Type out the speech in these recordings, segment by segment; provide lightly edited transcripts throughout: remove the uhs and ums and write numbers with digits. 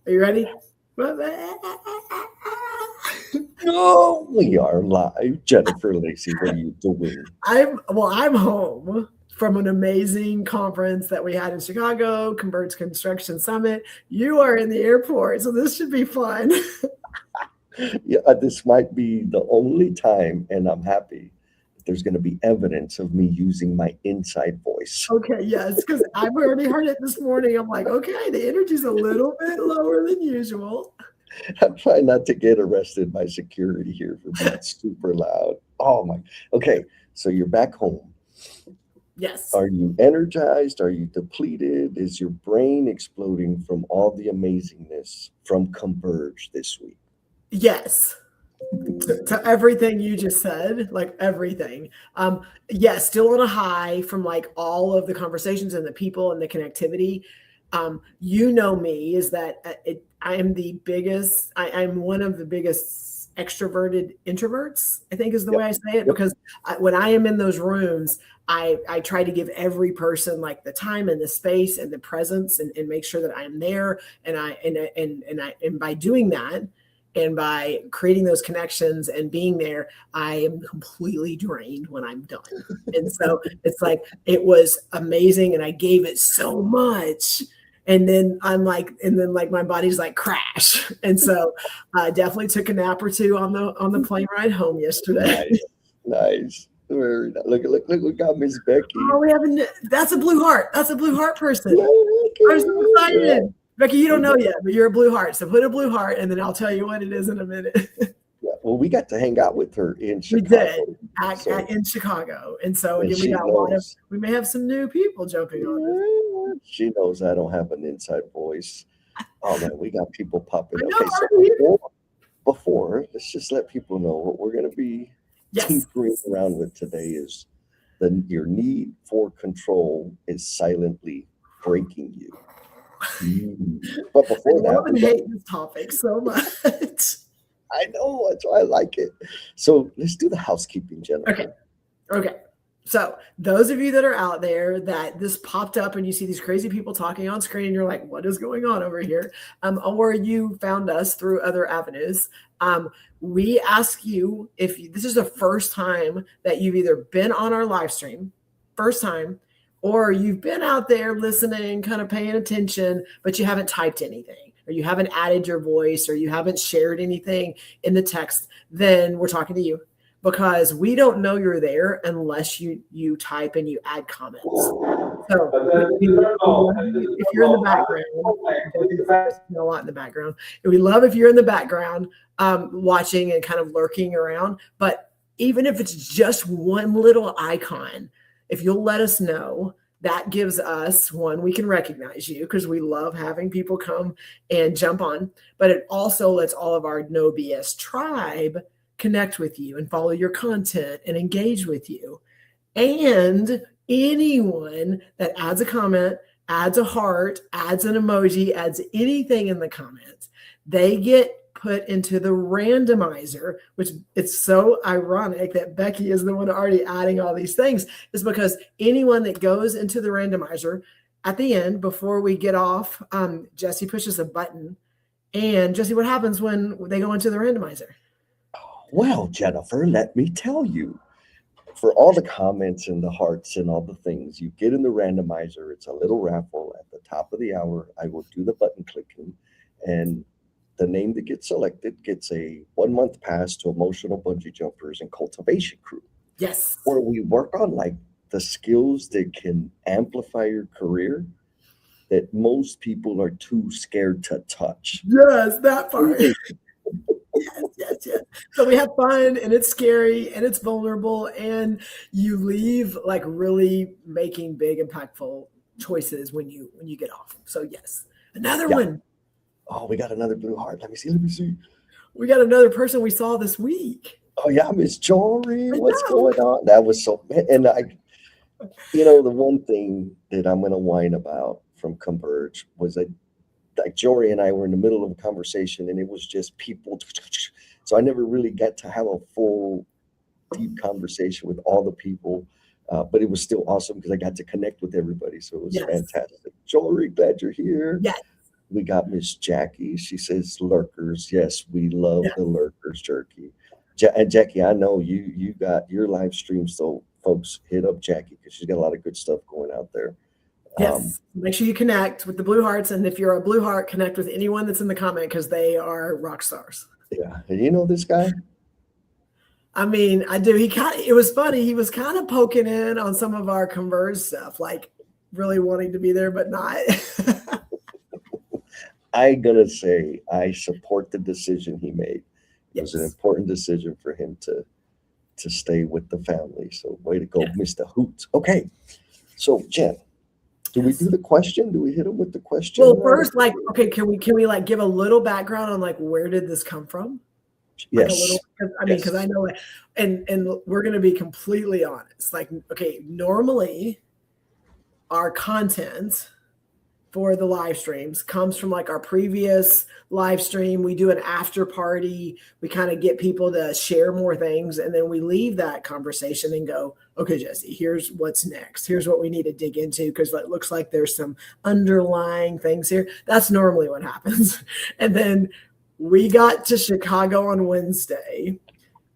Are you ready? No, we are live. Jennifer Lacey, what are you doing? I'm home from an amazing conference that we had in Chicago, Converge Construction Summit. You are in the airport, so this should be fun. Yeah, this might be the only time, and I'm happy that there's going to be evidence of me using my inside voice. Okay, yes, because I've already heard it this morning. I'm like, okay, the energy's a little bit lower than usual. I'm trying not to get arrested by security here for being super loud. Oh my. Okay, so you're back home. Yes, Are you energized? Are you depleted? Is your brain exploding from all the amazingness from Converge this week? yes. To everything you just said, like everything. Yes, still on a high from like all of the conversations and the people and the connectivity. You know me is that I am the biggest. I'm one of the biggest extroverted introverts. I think is the Yep. way I say it Yep. because when I am in those rooms, I try to give every person like the time and the space and the presence and make sure that I'm there and by doing that and by creating those connections and being there, I am completely drained when I'm done. And so it's like it was amazing and I gave it so much. And then like my body's like crash. And so I definitely took a nap or two on the plane ride home yesterday. Nice. Nice. Very nice. Look, we got Miss Oh, Becky. we have that's a blue heart. That's a blue heart person. Look I'm so at excited. her. Becky, you Yeah, don't know yet, but you're a blue heart. So put a blue heart and then I'll tell you what it is in a minute. yeah. Well, we got to hang out with her in We did Chicago. So, in Chicago, and so and again, we she got a lot of. knows. We may have some new people jumping on this. She knows I don't have an inside voice. Oh man, we got people popping. I know, Okay, so aren't you? before, let's just let people know what we're going to be Yes. tinkering around with today is your need for control is silently breaking you. But I before love that, and hate this topic so much. I know that's why I like it. So let's do the housekeeping, Okay. Jennifer. Okay. So those of you that are out there that this popped up and you see these crazy people talking on screen, you're like, what is going on over here? Or you found us through other avenues. We ask you if this is the first time that you've either been on our live stream, first time, or you've been out there listening, kind of paying attention, but you haven't typed anything, or you haven't added your voice, or you haven't shared anything in the text, then we're talking to you because we don't know you're there unless you type and you add comments. So if you're in the background, a lot in the background. And we love if you're in the background watching and kind of lurking around. But even if it's just one little icon, if you'll let us know, that gives us one, we can recognize you because we love having people come and jump on. But it also lets all of our No BS tribe connect with you and follow your content and engage with you. And anyone that adds a comment, adds a heart, adds an emoji, adds anything in the comments, they get put into the randomizer, which it's so ironic that Becky is the one already adding all these things, is because anyone that goes into the randomizer at the end, before we get off, Jesse pushes a button. And Jesse, what happens when they go into the randomizer? Well, Jennifer, let me tell you. For all the comments and the hearts and all the things, you get in the randomizer. It's a little raffle at the top of the hour. I will do the button clicking, and the name that gets selected gets a 1 month pass to Emotional Bungee Jumpers and Cultivation Crew, Yes. where we work on like the skills that can amplify your career that most people are too scared to touch. Yes, that part. Yes. So we have fun and it's scary and it's vulnerable and you leave like really making big impactful choices when you get off. So yes. Another Yeah. one. Oh, we got another blue heart. Let me see. Let me see. We got another person we saw this week. Oh yeah, Miss Jory. I What's know. going on? That was so. And the one thing that I'm going to whine about from Converge was that like Jory and I were in the middle of a conversation and it was just people. So I never really got to have a full, deep conversation with all the people. But it was still awesome because I got to connect with everybody. So it was Yes. fantastic. Jory, glad you're here. Yes. We got Miss Jackie. She says lurkers. Yes, we love Yeah. the lurkers jerky. And Jackie, I know you got your live stream, so folks hit up Jackie because she's got a lot of good stuff going out there. Um, Yes. Make sure you connect with the blue hearts. And if you're a blue heart, connect with anyone that's in the comment because they are rock stars. yeah, and you know this guy? I mean, I do. It was funny. He was kind of poking in on some of our Converge stuff, like really wanting to be there, but not. I gotta say, I support the decision he made. It was an Yes. important decision for him to stay with the family. So way to go, Yeah. Mr. Hoots. Okay, so Jen, do we do Yes. the question? Do we hit him with the question? Well, first, like, okay, can we like give a little background on like where did this come from? Like a Yes. little, I mean, Yes. because I know, and we're going to be completely honest. Like, okay, normally our content for the live streams comes from like our previous live stream. We do an after party. We kind of get people to share more things, and then we leave that conversation and go, okay, Jesse, here's what's next. Here's what we need to dig into because it looks like there's some underlying things here. That's normally what happens. And then we got to Chicago on Wednesday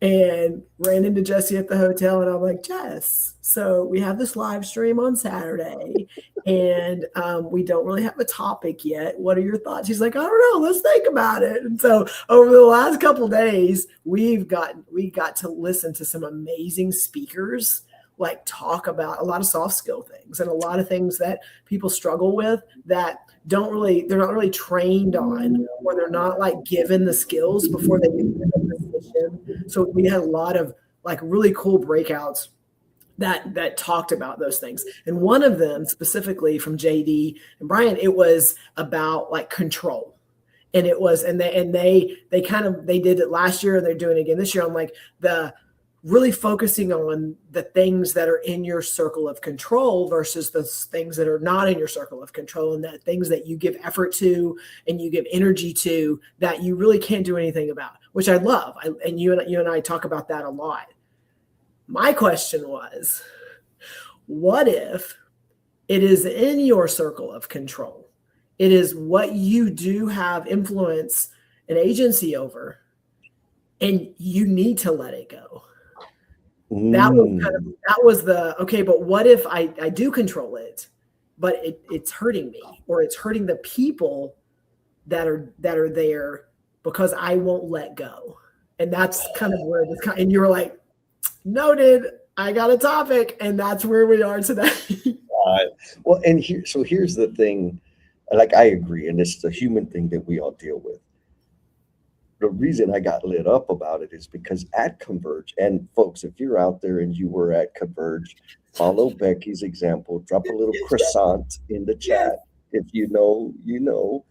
and ran into Jesse at the hotel. And I'm like, Jess, so we have this live stream on Saturday and we don't really have a topic yet. What are your thoughts? He's like, I don't know. Let's think about it. And so over the last couple of days, we got to listen to some amazing speakers like talk about a lot of soft skill things and a lot of things that people struggle with that they're not really trained on, or they're not like given the skills before they get into the position. So we had a lot of like really cool breakouts that talked about those things. And one of them specifically from JD and Brian, it was about like control. And it was, and they did it last year and they're doing it again this year on like the really focusing on the things that are in your circle of control versus the things that are not in your circle of control, and that things that you give effort to and you give energy to that you really can't do anything about, which I love. And you and I talk about that a lot. My question was, what if it is in your circle of control? It is what you do have influence and agency over, and you need to let it go. That was the okay, but what if I do control it, but it's hurting me or it's hurting the people that are there because I won't let go. And that's kind of where this and you were like, noted, I got a topic, and that's where we are today. Well, and here's the thing, like I agree, and it's the human thing that we all deal with. The reason I got lit up about it is because at Converge, and folks, if you're out there and you were at Converge, follow Becky's example, drop a little croissant in the chat. If you know, you know.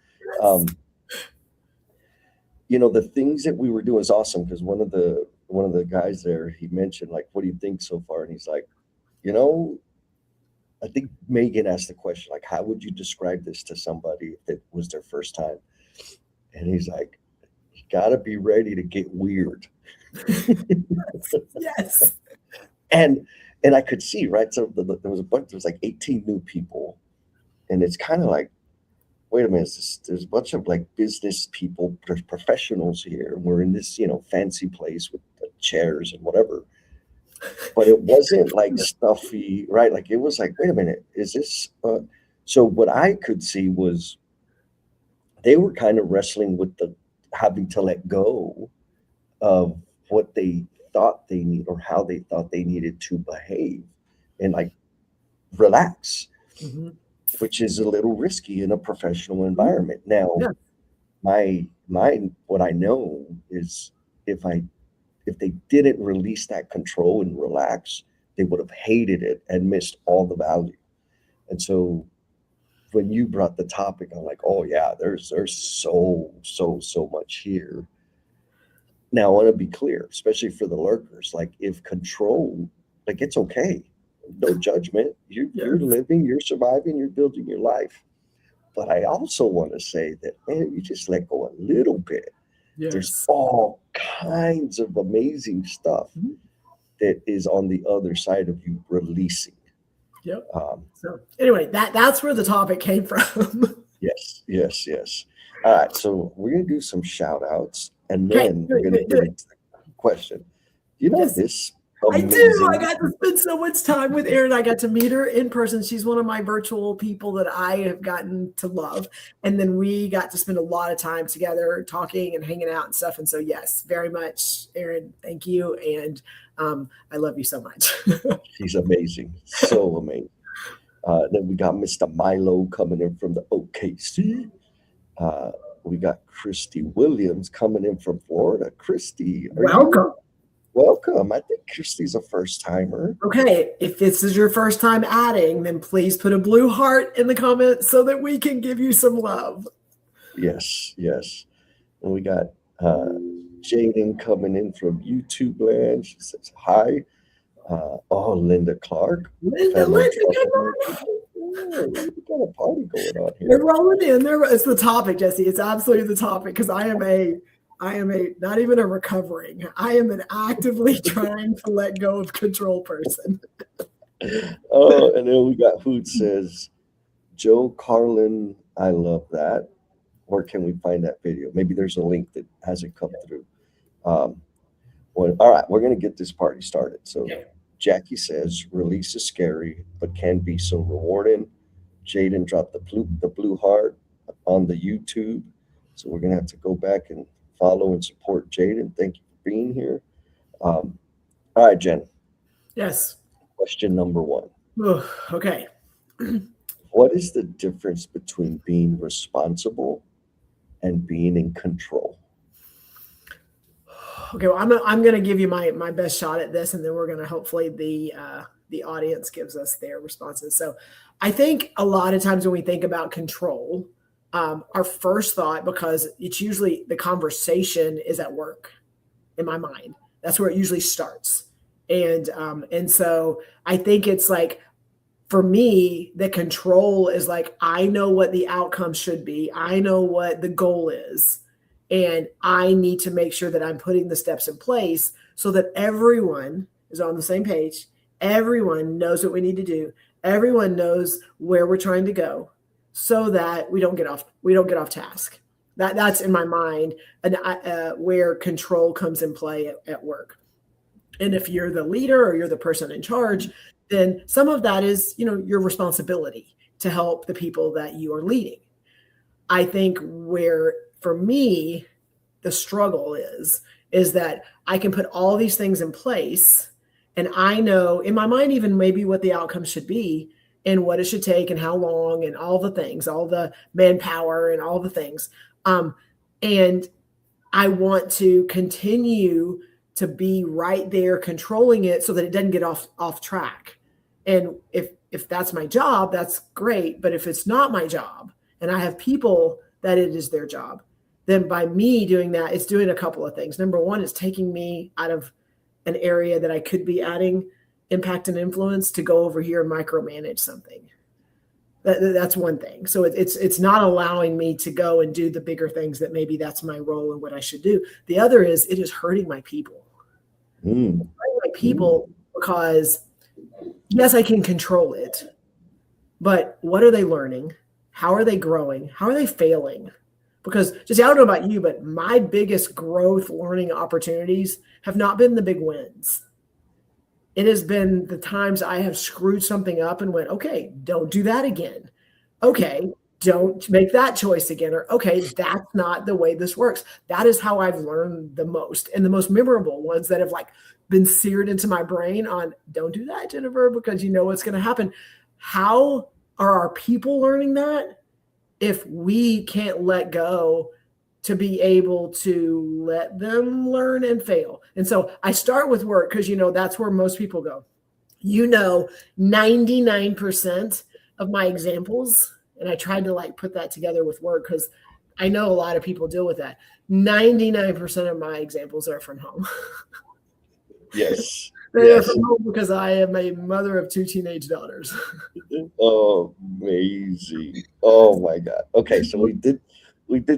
The things that we were doing is awesome because one of the guys there, he mentioned like, what do you think so far? And he's like, I think Megan asked the question, like, how would you describe this to somebody if it was their first time? And he's like, you got to be ready to get weird. Yes. And I could see, right? So there was like 18 new people. And it's kind of like, wait a minute, there's a bunch of like business people, there's professionals here. And we're in this, fancy place with the chairs and whatever. But it wasn't like stuffy, right? Like it was like, wait a minute, is this? So what I could see was they were kind of wrestling with the having to let go of what they thought they need or how they thought they needed to behave and like relax, which is a little risky in a professional environment. Now, my what I know is if they didn't release that control and relax, they would have hated it and missed all the value. And so when you brought the topic, I'm like, oh yeah, there's so much here. Now I want to be clear, especially for the lurkers, like if control, like it's okay. No judgment. You're living, you're surviving, you're building your life. But I also want to say that, man, you just let go a little bit. Yes. There's all kinds of amazing stuff that is on the other side of you releasing. Yep. So anyway, that's where the topic came from. Yes, yes, yes. All right, so we're gonna do some shout outs and Okay, then do we're it, gonna do it, do get it. into the question. You know Yes. this I do. I amazing. got to spend so much time with Erin. I got to meet her in person. She's one of my virtual people that I have gotten to love. And then we got to spend a lot of time together talking and hanging out and stuff. And so, yes, very much, Erin, thank you. And I love you so much. She's amazing, so amazing. Then we got Mr. Milo coming in from the OKC. Uh, we got Christy Williams coming in from Florida. Christy, are you Welcome. welcome? I think Christy's a first timer. Okay, if this is your first time adding, then please put a blue heart in the comments so that we can give you some love. Yes, yes. And we got Jaden coming in from YouTube land. She says hi. Oh, Linda Clark, Linda, fellow Linda, come troublemaker. on. Yeah, we got a party going on They're here. rolling in. It's the topic, Jesse. It's absolutely the topic because I am a not even a recovering. I am an actively trying to let go of control person. Oh, and then we got Hoot says, Joe Carlin, I love that. Where can we find that video? Maybe there's a link that hasn't come through. Um, well, all right, we're going to get this party started. So Okay. Jackie says, release is scary, but can be so rewarding. Jaden dropped the blue heart on the YouTube. So we're going to have to go back and follow and support Jaden. Thank you for being here. All right, Jen, Yes. question number one. Okay. What is the difference between being responsible and being in control? Okay. Well, I'm going to give you my best shot at this, and then we're going to hopefully the audience gives us their responses. So, I think a lot of times when we think about control, our first thought, because it's usually the conversation is at work in my mind. That's where it usually starts. And so I think it's like for me, the control is like I know what the outcome should be. I know what the goal is. And I need to make sure that I'm putting the steps in place so that everyone is on the same page. Everyone knows what we need to do. Everyone knows where we're trying to go so that we don't get off task. That's in my mind and where control comes in play at work. And if you're the leader or you're the person in charge, then some of that is, your responsibility to help the people that you are leading. I think where for me the struggle is that I can put all these things in place and I know in my mind even maybe what the outcome should be and what it should take and how long and all the things, all the manpower and all the things. And I want to continue to be right there controlling it so that it doesn't get off track. And if that's my job, that's great. But if it's not my job and I have people that it is their job, then by me doing that, it's doing a couple of things. Number one, it's taking me out of an area that I could be adding impact and influence to go over here and micromanage something. That's one thing. So it's not allowing me to go and do the bigger things that maybe that's my role and what I should do. The other is it is hurting my people. Mm. Hurting my people because yes, I can control it, but what are they learning? How are they growing? How are they failing? Because just I don't know about you, but my biggest growth learning opportunities have not been the big wins. It has been the times I have screwed something up and went, okay, don't do that again. Okay, don't make that choice again. Or, okay, that's not the way this works. That is how I've learned the most. And the most memorable ones that have like been seared into my brain on don't do that, Jennifer, because you know what's going to happen. How are our people learning that if we can't let go to be able to let them learn and fail? And so I start with work because, that's where most people go. 99% of my examples, and I tried to like put that together with work because I know a lot of people deal with that. 99% of my examples are from home. Yes. They're Yes. from home because I am a mother of 2 teenage daughters. Oh, amazing. Oh my God. Okay, so we did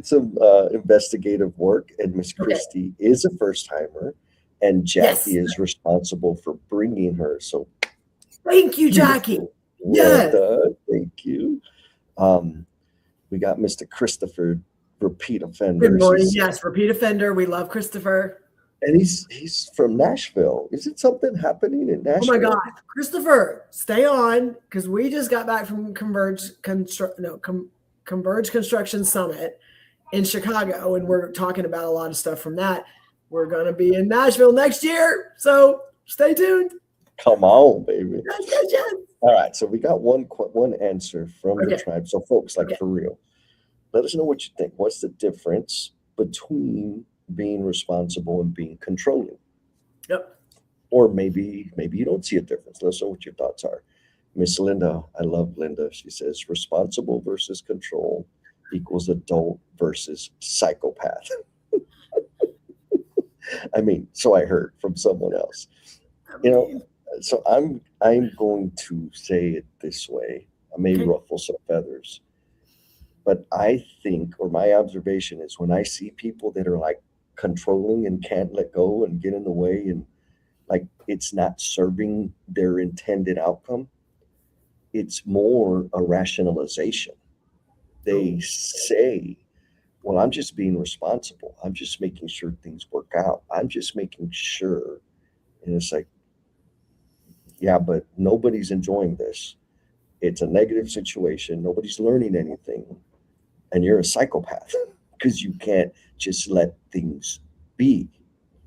some investigative work, and Miss Okay. Christie is a first timer, and Jackie Yes. is responsible for bringing her. So Thank you, Jackie. beautiful. Well Yes. done. Thank you. Um, We got Mr. Christopher, repeat Good offender. morning. Yes, repeat offender. We love Christopher. And he's from Nashville. Is it something happening in Oh my God, Nashville? Christopher, stay on because we just got back from Converge Construction Summit in Chicago, and we're talking about a lot of stuff from that. We're going to be in Nashville next year, so stay tuned. Come on, baby. Yes. All right, so we got one answer from the Okay. tribe. So, folks, like Okay. for real, let us know what you think. What's the difference between being responsible and being controlling? Yep. Or maybe you don't see a difference. Let us know what your thoughts are. Miss Linda, I love Linda. She says responsible versus control equals adult versus psychopath. I mean, so I heard from someone else. You know, so I'm going to say it this way. I may Okay. ruffle some feathers, but I think, or my observation is, when I see people that are like controlling and can't let go and get in the way, and like it's not serving their intended outcome, it's more a rationalization. They say, well, I'm just being responsible. I'm just making sure things work out. I'm just making sure. And it's like, yeah, but nobody's enjoying this. It's a negative situation. Nobody's learning anything. And you're a psychopath because you can't just let things be.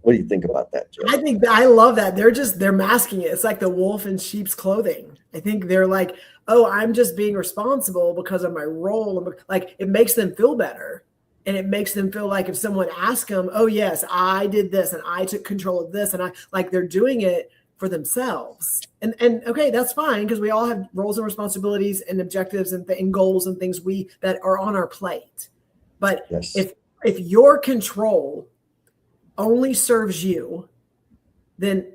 What do you think about that, Jeff? I think that I love that. They're masking it. It's like the wolf in sheep's clothing. I think they're like, oh, I'm just being responsible because of my role. And like it makes them feel better. And it makes them feel like if someone asks them, oh, yes, I did this and I took control of this. And I like they're doing it for themselves. And okay, that's fine because we all have roles and responsibilities and objectives and goals and things that are on our plate. But Yes. if your control only serves you, then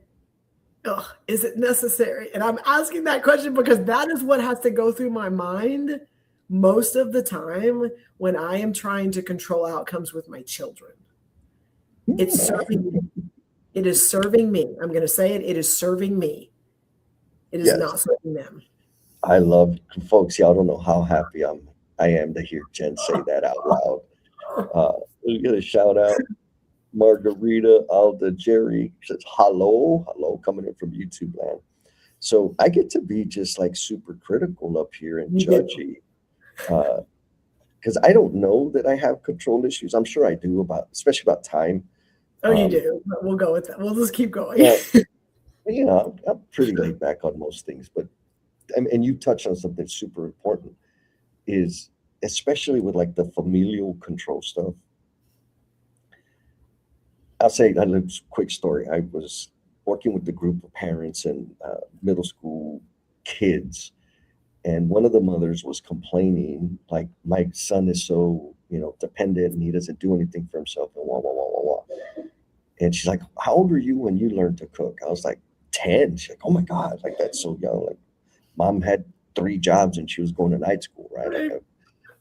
is it necessary? And I'm asking that question because that is what has to go through my mind most of the time when I am trying to control outcomes with my children. It's serving me. It is serving me. I'm going to say it. It is serving me. It is not serving them. I love, folks. Y'all don't know how happy I am to hear Jen say that out loud. We get a shout out. Margarita Alda Jerry says hello, coming in from YouTube land. So I get to be just like super critical up here and judgy, because I don't know that I have control issues. I'm sure I do, especially about time. Oh, you do. But we'll go with that. We'll just keep going. Well, I'm pretty laid back on most things, but and you touched on something super important, is especially with like the familial control stuff. I'll say a quick story. I was working with the group of parents and middle school kids, and one of the mothers was complaining, like, my son is so, dependent and he doesn't do anything for himself and wah, wah, wah, wah, wah. And she's like, how old were you when you learned to cook? I was like, 10. She's like, oh my God, like that's so young. Like, mom had 3 jobs and she was going to night school, right?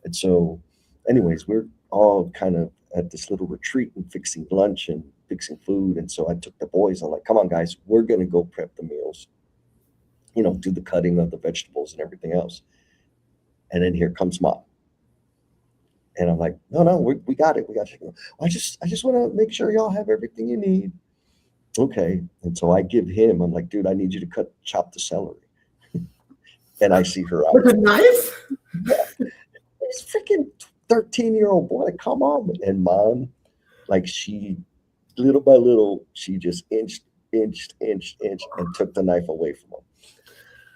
And so, anyways, we're all kind of at this little retreat and fixing lunch and fixing food. And so I took the boys. I'm like, come on, guys, we're going to go prep the meals, do the cutting of the vegetables and everything else. And then here comes mom. And I'm like, no, we got it. We got it. I just want to make sure y'all have everything you need. Okay. And so I give him, I'm like, dude, I need you to chop the celery. And I see her out. With a knife? Yeah. This freaking 13-year-old boy, like, come on. And mom, like, she, little by little, she just inched, and took the knife away from him.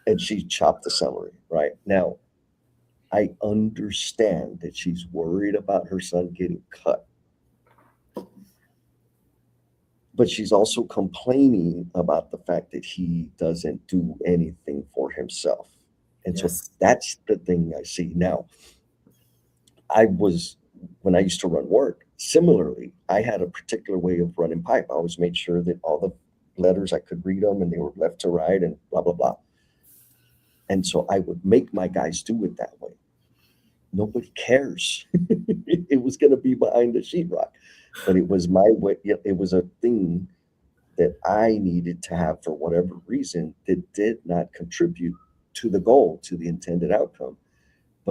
And she chopped the celery, right? Now, I understand that she's worried about her son getting cut. But she's also complaining about the fact that he doesn't do anything for himself. And so that's the thing I see. Now, when I used to run work, similarly, I had a particular way of running pipe. I always made sure that all the letters, I could read them and they were left to right and blah, blah, blah. And so I would make my guys do it that way. Nobody cares. It was going to be behind the sheetrock, but it was my way. It was a thing that I needed to have for whatever reason that did not contribute to the goal, to the intended outcome.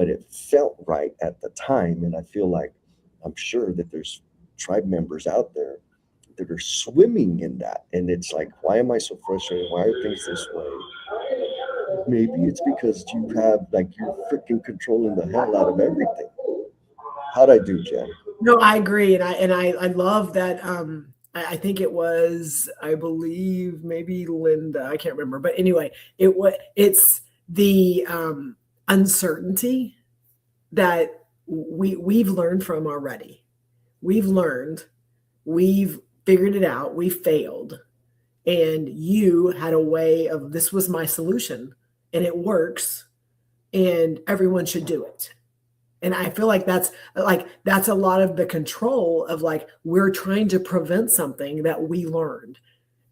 but it felt right at the time. And I feel like I'm sure that there's tribe members out there that are swimming in that. And it's like, why am I so frustrated? Why are things this way? Maybe it's because you have like you're freaking controlling the hell out of everything. How'd I do, Jen? No, I agree, and I love that. I think it was, I believe, maybe Linda. I can't remember, but anyway, it's the uncertainty that we've learned from already. We've learned, we've figured it out, we failed, and you had a way of this was my solution, and it works, and everyone should do it. And I feel like that's a lot of the control of like we're trying to prevent something that we learned,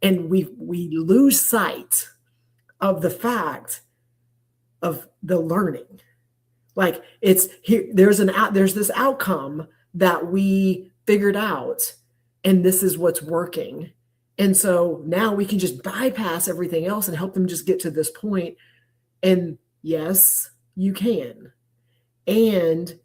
and we lose sight of the fact of the learning. Like it's here, there's this outcome that we figured out, and this is what's working. And so now we can just bypass everything else and help them just get to this point. And yes, you can. And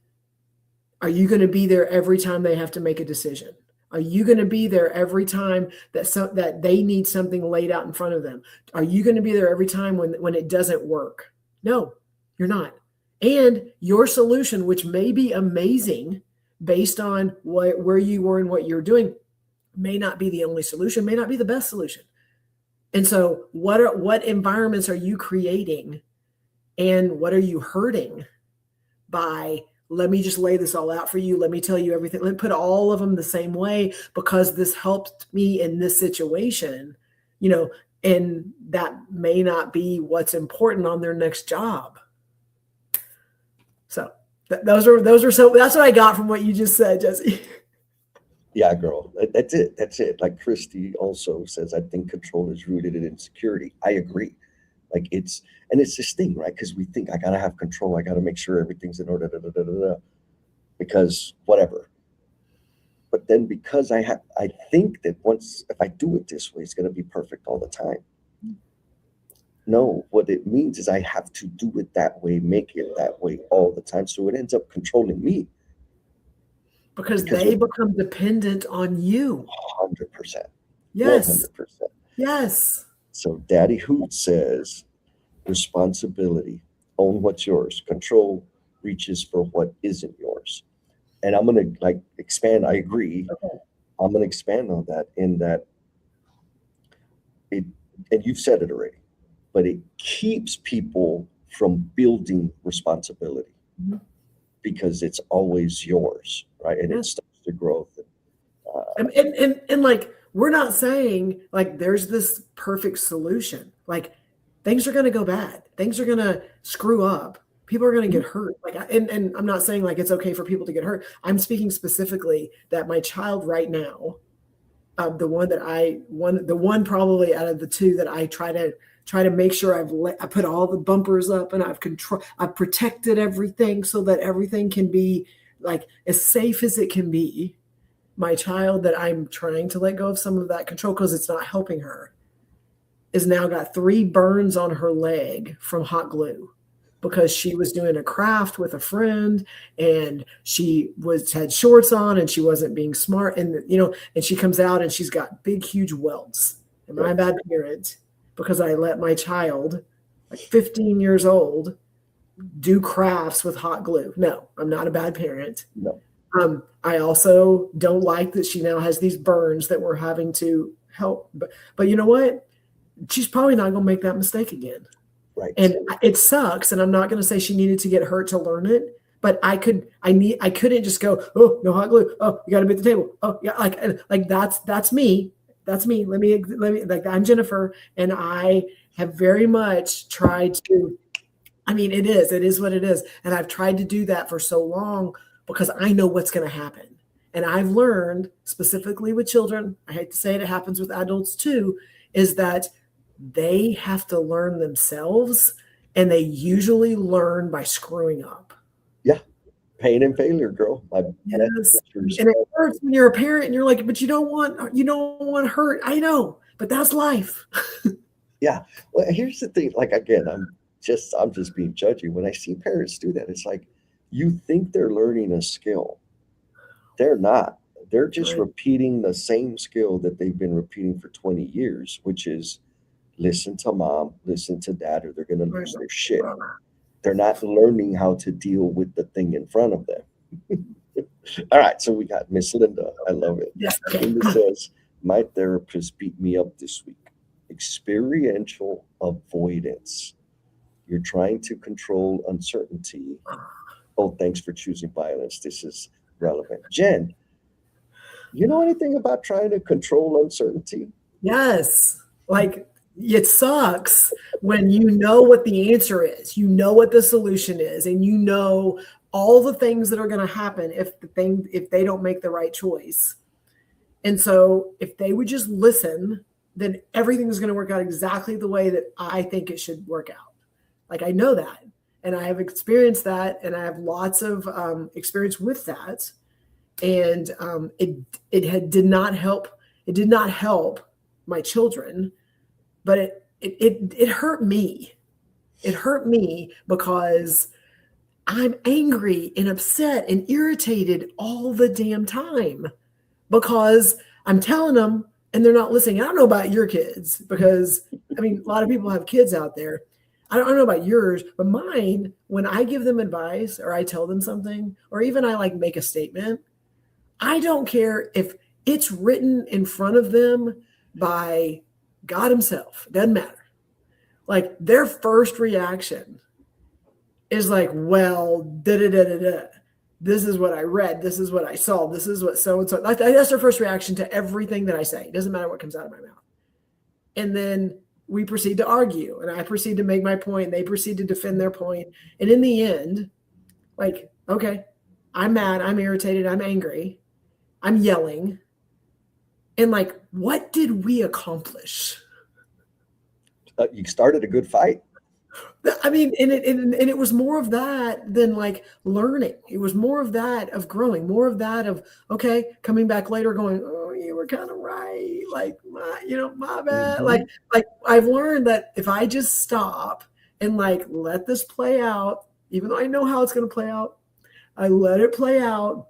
are you going to be there every time they have to make a decision? Are you going to be there every time that they need something laid out in front of them? Are you going to be there every time when it doesn't work? No, you're not. And your solution, which may be amazing based on where you were and what you're doing, may not be the only solution, may not be the best solution. And so what environments are you creating, and what are you hurting by, let me just lay this all out for you. Let me tell you everything. Let me put all of them the same way because this helped me in this situation, and that may not be what's important on their next job. So those are so that's what I got from what you just said, Jesse. Yeah, girl. That's it. That's it. Like Christy also says, I think control is rooted in insecurity. I agree. Like it's this thing, right? Because we think I gotta have control. I gotta make sure everything's in order, because whatever. But then because I think that once if I do it this way, it's gonna be perfect all the time. No, what it means is I have to do it that way, make it that way all the time. So it ends up controlling me. Because they become dependent on you. 100%. Yes. 100%. Yes. So Daddy Hoot says, responsibility, own what's yours. Control reaches for what isn't yours. And I'm going to expand. I agree. Okay. I'm going to expand on that in that and you've said it already, but it keeps people from building responsibility. Mm-hmm. Because it's always yours, right? And it starts to grow. And like, we're not saying like there's this perfect solution. Like things are going to go bad. Things are going to screw up. People are going to get hurt. Like, and I'm not saying like it's okay for people to get hurt. I'm speaking specifically that my child right now, the one probably out of the two that I try to make sure I put all the bumpers up and I've protected everything so that everything can be like as safe as it can be. My child that I'm trying to let go of some of that control because it's not helping her is now got 3 burns on her leg from hot glue because she was doing a craft with a friend and she had shorts on and she wasn't being smart. And, and she comes out and she's got big, huge welts. Am I a bad parent? Because I let my child, like 15 years old, do crafts with hot glue. No, I'm not a bad parent. No. I also don't like that she now has these burns that we're having to help. But you know what? She's probably not going to make that mistake again. Right. And it sucks. And I'm not going to say she needed to get hurt to learn it. But I couldn't just go, oh, no hot glue. Oh, you got to be at the table. Oh, yeah. Like that's me. That's me. Let me like I'm Jennifer, and I have very much tried to. I mean, it is what it is, and I've tried to do that for so long because I know what's going to happen, and I've learned specifically with children. I hate to say it happens with adults too, is that they have to learn themselves, and they usually learn by screwing up. Yeah. Pain and failure, girl. Yes. And it hurts when you're a parent and you're like, but you don't want hurt. I know, but that's life. Yeah. Well, here's the thing. Like, again, I'm just being judgy. When I see parents do that, it's like, You think they're learning a skill. They're not. They're just Right. repeating the same skill that they've been repeating for 20 years, which is listen to mom, listen to dad, or they're going to Right. lose their shit. They're not learning how to deal with the thing in front of them. All right, so we got Miss Linda. I love it. Yes. Okay. Linda says, my therapist beat me up this week. Experiential avoidance. You're trying to control uncertainty. Oh, thanks for choosing violence. This is relevant. Jen, you know anything about trying to control uncertainty? Yes. Like it sucks when you know what the answer is, you know what the solution is, and you know all the things that are going to happen if they don't make the right choice. And so if they would just listen, then everything is going to work out exactly the way that I think it should work out. Like I know that, and I have experienced that, and I have lots of experience with that. And did not help. It did not help my children, but it hurt me. It hurt me because I'm angry and upset and irritated all the damn time because I'm telling them and they're not listening. I don't know about your kids because I mean, a lot of people have kids out there. I don't know about yours, but mine, when I give them advice or I tell them something, or even I like make a statement, I don't care if it's written in front of them by God himself. It doesn't matter. Like their first reaction is like, well, da da da da da. This is what I read. This is what I saw. This is what so and so. That's their first reaction to everything that I say. It doesn't matter what comes out of my mouth. And then we proceed to argue, and I proceed to make my point. And they proceed to defend their point. And in the end, like, okay, I'm mad. I'm irritated. I'm angry. I'm yelling. And like, what did we accomplish? You started a good fight. I mean, and it was more of that than like learning. It was more of that of growing, more of that of, okay, coming back later going, oh, you were kind of right. Like, my bad. Mhm. Like I've learned that if I just stop and like, let this play out, even though I know how it's going to play out, I let it play out.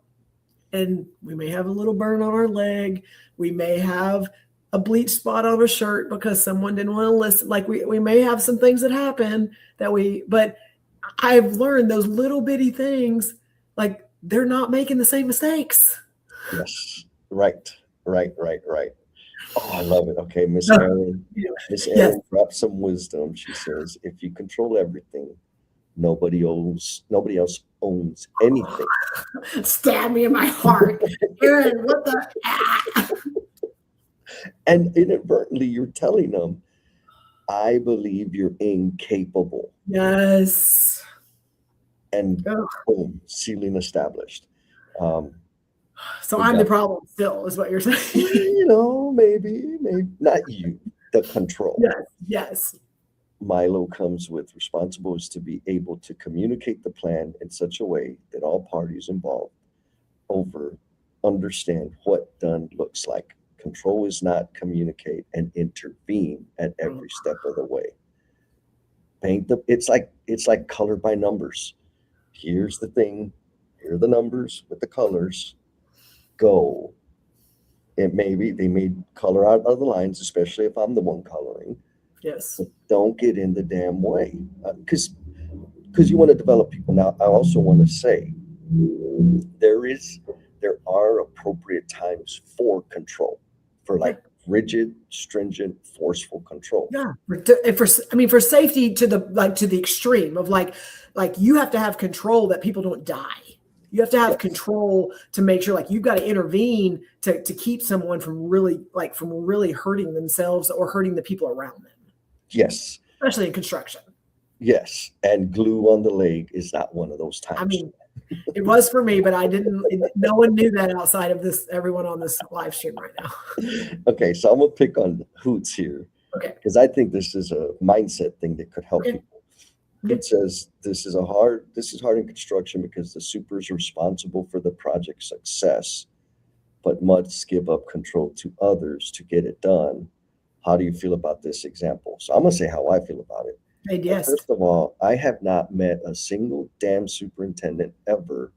And we may have a little burn on our leg. We may have a bleach spot on a shirt because someone didn't want to listen. Like we may have some things that happen but I've learned those little bitty things, like they're not making the same mistakes. Yes. Right. Oh, I love it. Okay, Miss Aaron. Miss Aaron dropped some wisdom. She says, if you control everything, nobody else owns anything. Stab me in my heart. Aaron, what the And inadvertently, you're telling them, I believe you're incapable. Yes. And boom, ceiling established. So I'm the problem still, is what you're saying. Maybe not you, the control. Yes. Milo comes with responsible is to be able to communicate the plan in such a way that all parties involved understand what done looks like. Control is not communicate and intervene at every step of the way. It's like color by numbers. Here's the thing. Here are the numbers with the colors. Go. And maybe they may color out other lines, especially if I'm the one coloring. Yes. But don't get in the damn way, because you want to develop people. Now, I also want to say there are appropriate times for control, for like rigid, stringent, forceful control. Yeah, for safety to the extreme of like you have to have control that people don't die. You have to have control to make sure like you've got to intervene to keep someone from really hurting themselves or hurting the people around them. Yes, especially in construction. Yes, and glue on the leg is not one of those times. I mean, it was for me, but I didn't. No one knew that outside of everyone on this live stream right now. Okay, so I'm gonna pick on Hoots here. Okay. Because I think this is a mindset thing that could help people. It says this is hard in construction because the super is responsible for the project's success, but must give up control to others to get it done. How do you feel about this example? So I'm gonna say how I feel about it. Yes. First of all, I have not met a single damn superintendent ever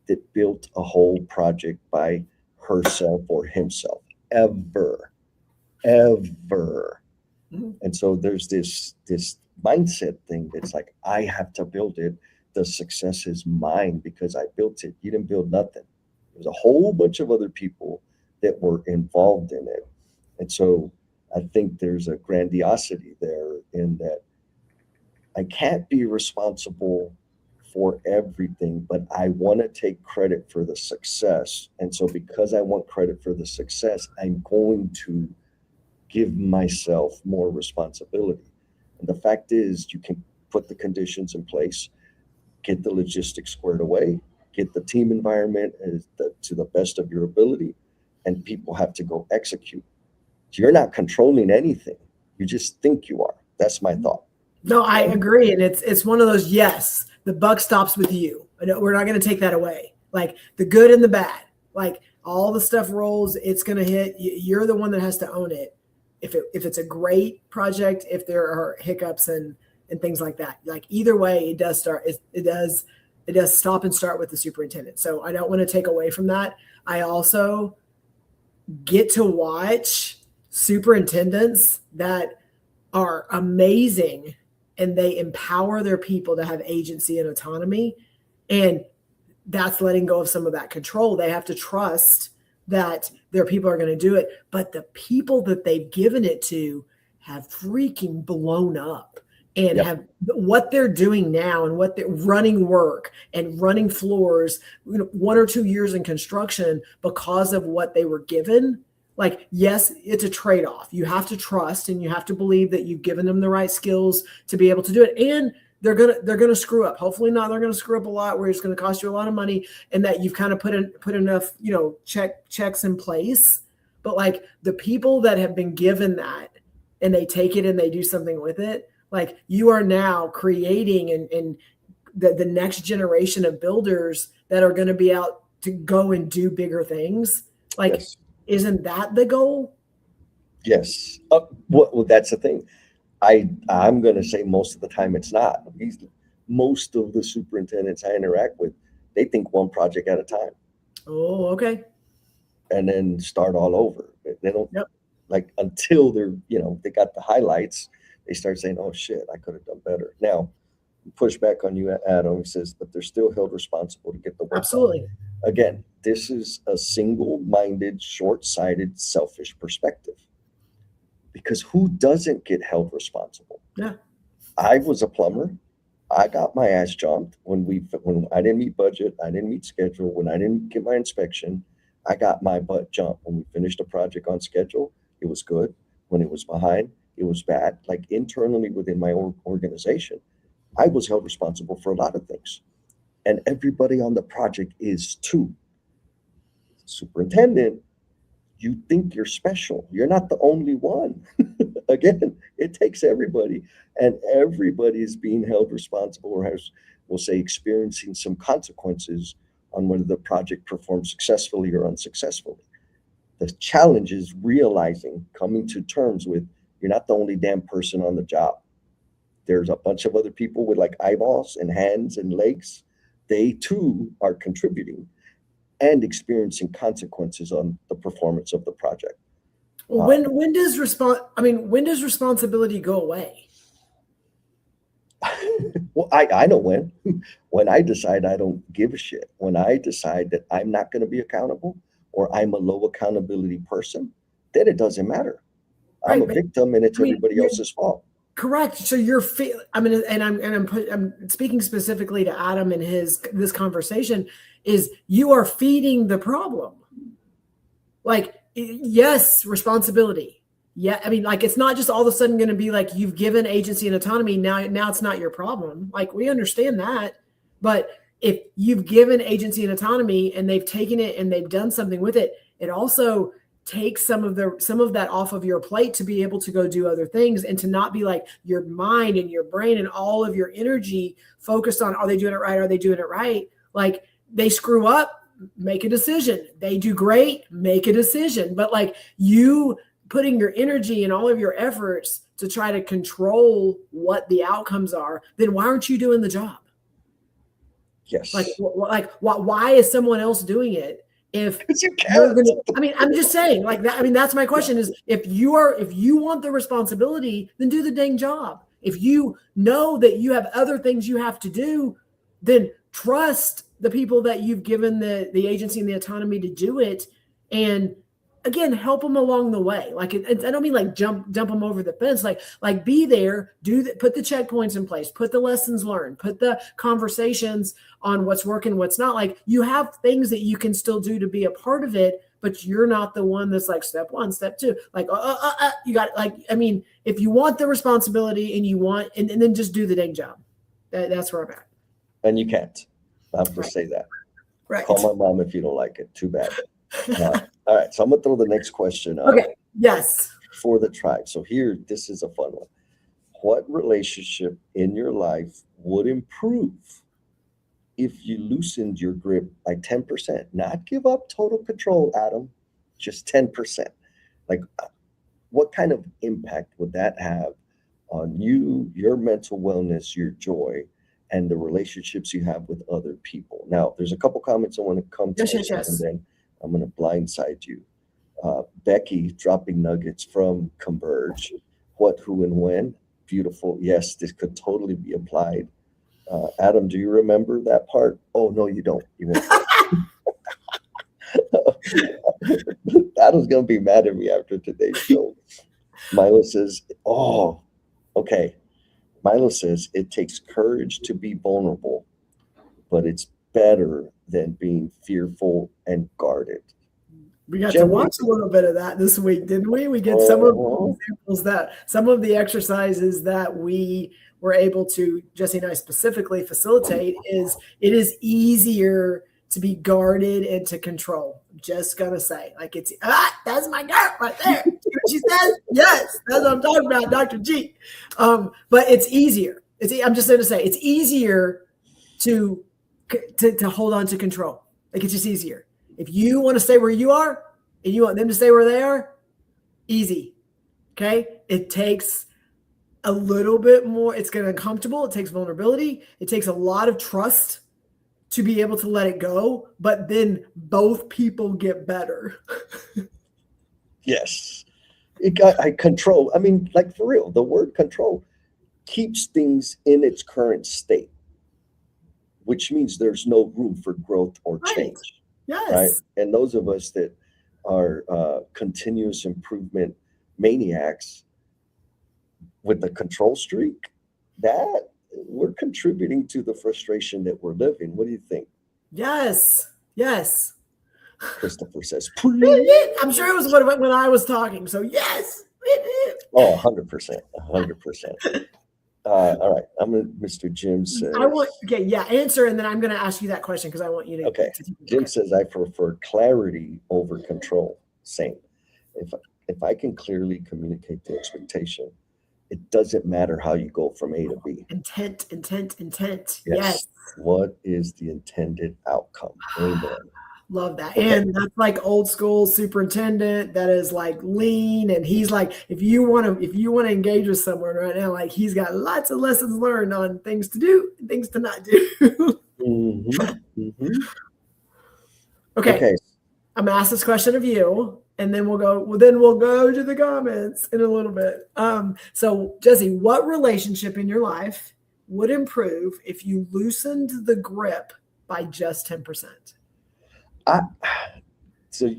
that built a whole project by herself or himself. Ever. Ever. Mhm. And so there's this mindset thing that's like, I have to build it. The success is mine because I built it. You didn't build nothing. There's a whole bunch of other people that were involved in it. And so I think there's a grandiosity there in that I can't be responsible for everything, but I want to take credit for the success. And so because I want credit for the success, I'm going to give myself more responsibility. And the fact is, you can put the conditions in place, get the logistics squared away, get the team environment to the best of your ability, and people have to go execute. So you're not controlling anything. You just think you are. That's my thought. No, I agree. And it's one of those, yes, the buck stops with you. We're not going to take that away. Like the good and the bad, like all the stuff rolls, it's going to hit. You're the one that has to own it. If it's a great project, if there are hiccups and things like that, like either way, it does start. It does stop and start with the superintendent. So I don't want to take away from that. I also get to watch superintendents that are amazing and they empower their people to have agency and autonomy. And that's letting go of some of that control. They have to trust that their people are going to do it. But the people that they've given it to have freaking blown up and Yep. have what they're doing now and what they're running work and running floors, 1 or 2 years in construction because of what they were given. Like, yes, it's a trade-off. You have to trust and you have to believe that you've given them the right skills to be able to do it. And they're gonna screw up. Hopefully not. They're gonna screw up a lot where it's gonna cost you a lot of money, and that you've kind of put enough, checks in place. But like the people that have been given that and they take it and they do something with it, like you are now creating and the next generation of builders that are going to be out to go and do bigger things. Like, Yes. isn't that the goal? Yes. Well, that's the thing. I'm going to say most of the time it's not. Most of the superintendents I interact with, they think one project at a time Oh, okay. and then start all over. They don't Yep. like until they got the highlights, they start saying, oh shit, I could have done better. Now, push back on you, Adam. He says, but they're still held responsible to get the work done. Absolutely. Again, this is a single-minded, short-sighted, selfish perspective. Because who doesn't get held responsible? Yeah. I was a plumber. I got my ass jumped when I didn't meet budget, I didn't meet schedule, when I didn't get my inspection, I got my butt jumped. When we finished a project on schedule, it was good. When it was behind, it was bad. Like internally within my organization, I was held responsible for a lot of things. And everybody on the project is too. Superintendent, you think you're special. You're not the only one. Again, it takes everybody, and everybody is being held responsible or we'll say, experiencing some consequences on whether the project performs successfully or unsuccessfully. The challenge is realizing, coming to terms with, you're not the only damn person on the job. There's a bunch of other people with like eyeballs and hands and legs. They too are contributing and experiencing consequences on the performance of the project. Well, when does responsibility go away? Well, I know when I decide I don't give a shit, when I decide that I'm not going to be accountable or I'm a low accountability person, then it doesn't matter. I'm a victim and it's everybody else's fault. Correct. So I'm speaking specifically to Adam and this conversation is you are feeding the problem. Like, yes, responsibility. Yeah. I mean, like, it's not just all of a sudden going to be like, you've given agency and autonomy. Now it's not your problem. Like, we understand that, but if you've given agency and autonomy and they've taken it and they've done something with it, it also takes some of that off of your plate to be able to go do other things and to not be like your mind and your brain and all of your energy focused on, are they doing it right? Are they doing it right? Like, they screw up, make a decision. They do great, make a decision. But like, you putting your energy and all of your efforts to try to control what the outcomes are, then why aren't you doing the job? Yes. Like why is someone else doing it? If you you're can't. gonna, I mean, I'm just saying like that. I mean, that's my question is if you want the responsibility, then do the dang job. If you know that you have other things you have to do, then trust the people that you've given the agency and the autonomy to do it. And again, help them along the way. Like I don't mean like jump them over the fence. Like be there, put the checkpoints in place, put the lessons learned, put the conversations on what's working, what's not. Like you have things that you can still do to be a part of it, but you're not the one that's like step one, step two. Like you got like, I mean, if you want the responsibility and you want, and then just do the dang job. That's where I'm at. And you can't. I have to say that. Right. Call my mom if you don't like it. Too bad. All right. So I'm going to throw the next question up. Okay. Yes. For the tribe. So here, this is a fun one. What relationship in your life would improve if you loosened your grip by 10%? Not give up total control, Adam, just 10%. Like, what kind of impact would that have on you, your mental wellness, your joy, and the relationships you have with other people? Now, there's a couple comments I want to come to, Yes. and then I'm going to blindside you. Becky dropping nuggets from Converge. What, who, and when? Beautiful. Yes, this could totally be applied. Adam, do you remember that part? Oh, no, you don't. You won't. Adam's going to be mad at me after today's show. Milo says, oh, okay. Milo says, it takes courage to be vulnerable, but it's better than being fearful and guarded. We got to watch a little bit of that this week, didn't we? We get some of the examples some of the exercises that we were able to, Jesse and I specifically facilitate, it is easier to be guarded and to control. I'm just gonna say, like that's my girl right there. See what she says? Yes, that's what I'm talking about, Dr. G. But it's easier. I'm just going to say it's easier to hold on to control. Like it's just easier. If you want to stay where you are and you want them to stay where they are, easy. Okay. It takes a little bit more. It's going to be uncomfortable. It takes vulnerability. It takes a lot of trust to be able to let it go. But then both people get better. Yes. I control. I mean, like for real, the word control keeps things in its current state, which means there's no room for growth or change. Right. Yes. Right. And those of us that are continuous improvement maniacs with the control streak, that we're contributing to the frustration that we're living. What do you think? Yes. Yes. Christopher says, I'm sure it was when I was talking. So yes. Oh, 100%. 100%. All right. Mr. Jim says. Answer, and then I'm going to ask you that question because I want you to. Okay. Jim says, I prefer clarity over control. Same. If I can clearly communicate the expectation, it doesn't matter how you go from A to B. Intent. Yes. What is the intended outcome? Amen. Love that. Okay. And that's like old school superintendent that is like lean. And he's like, if you want to engage with someone right now, like he's got lots of lessons learned on things to do and things to not do. Okay. I'm gonna ask this question of you, and then we'll go to the comments in a little bit. So Jesse, what relationship in your life would improve if you loosened the grip by just 10%? So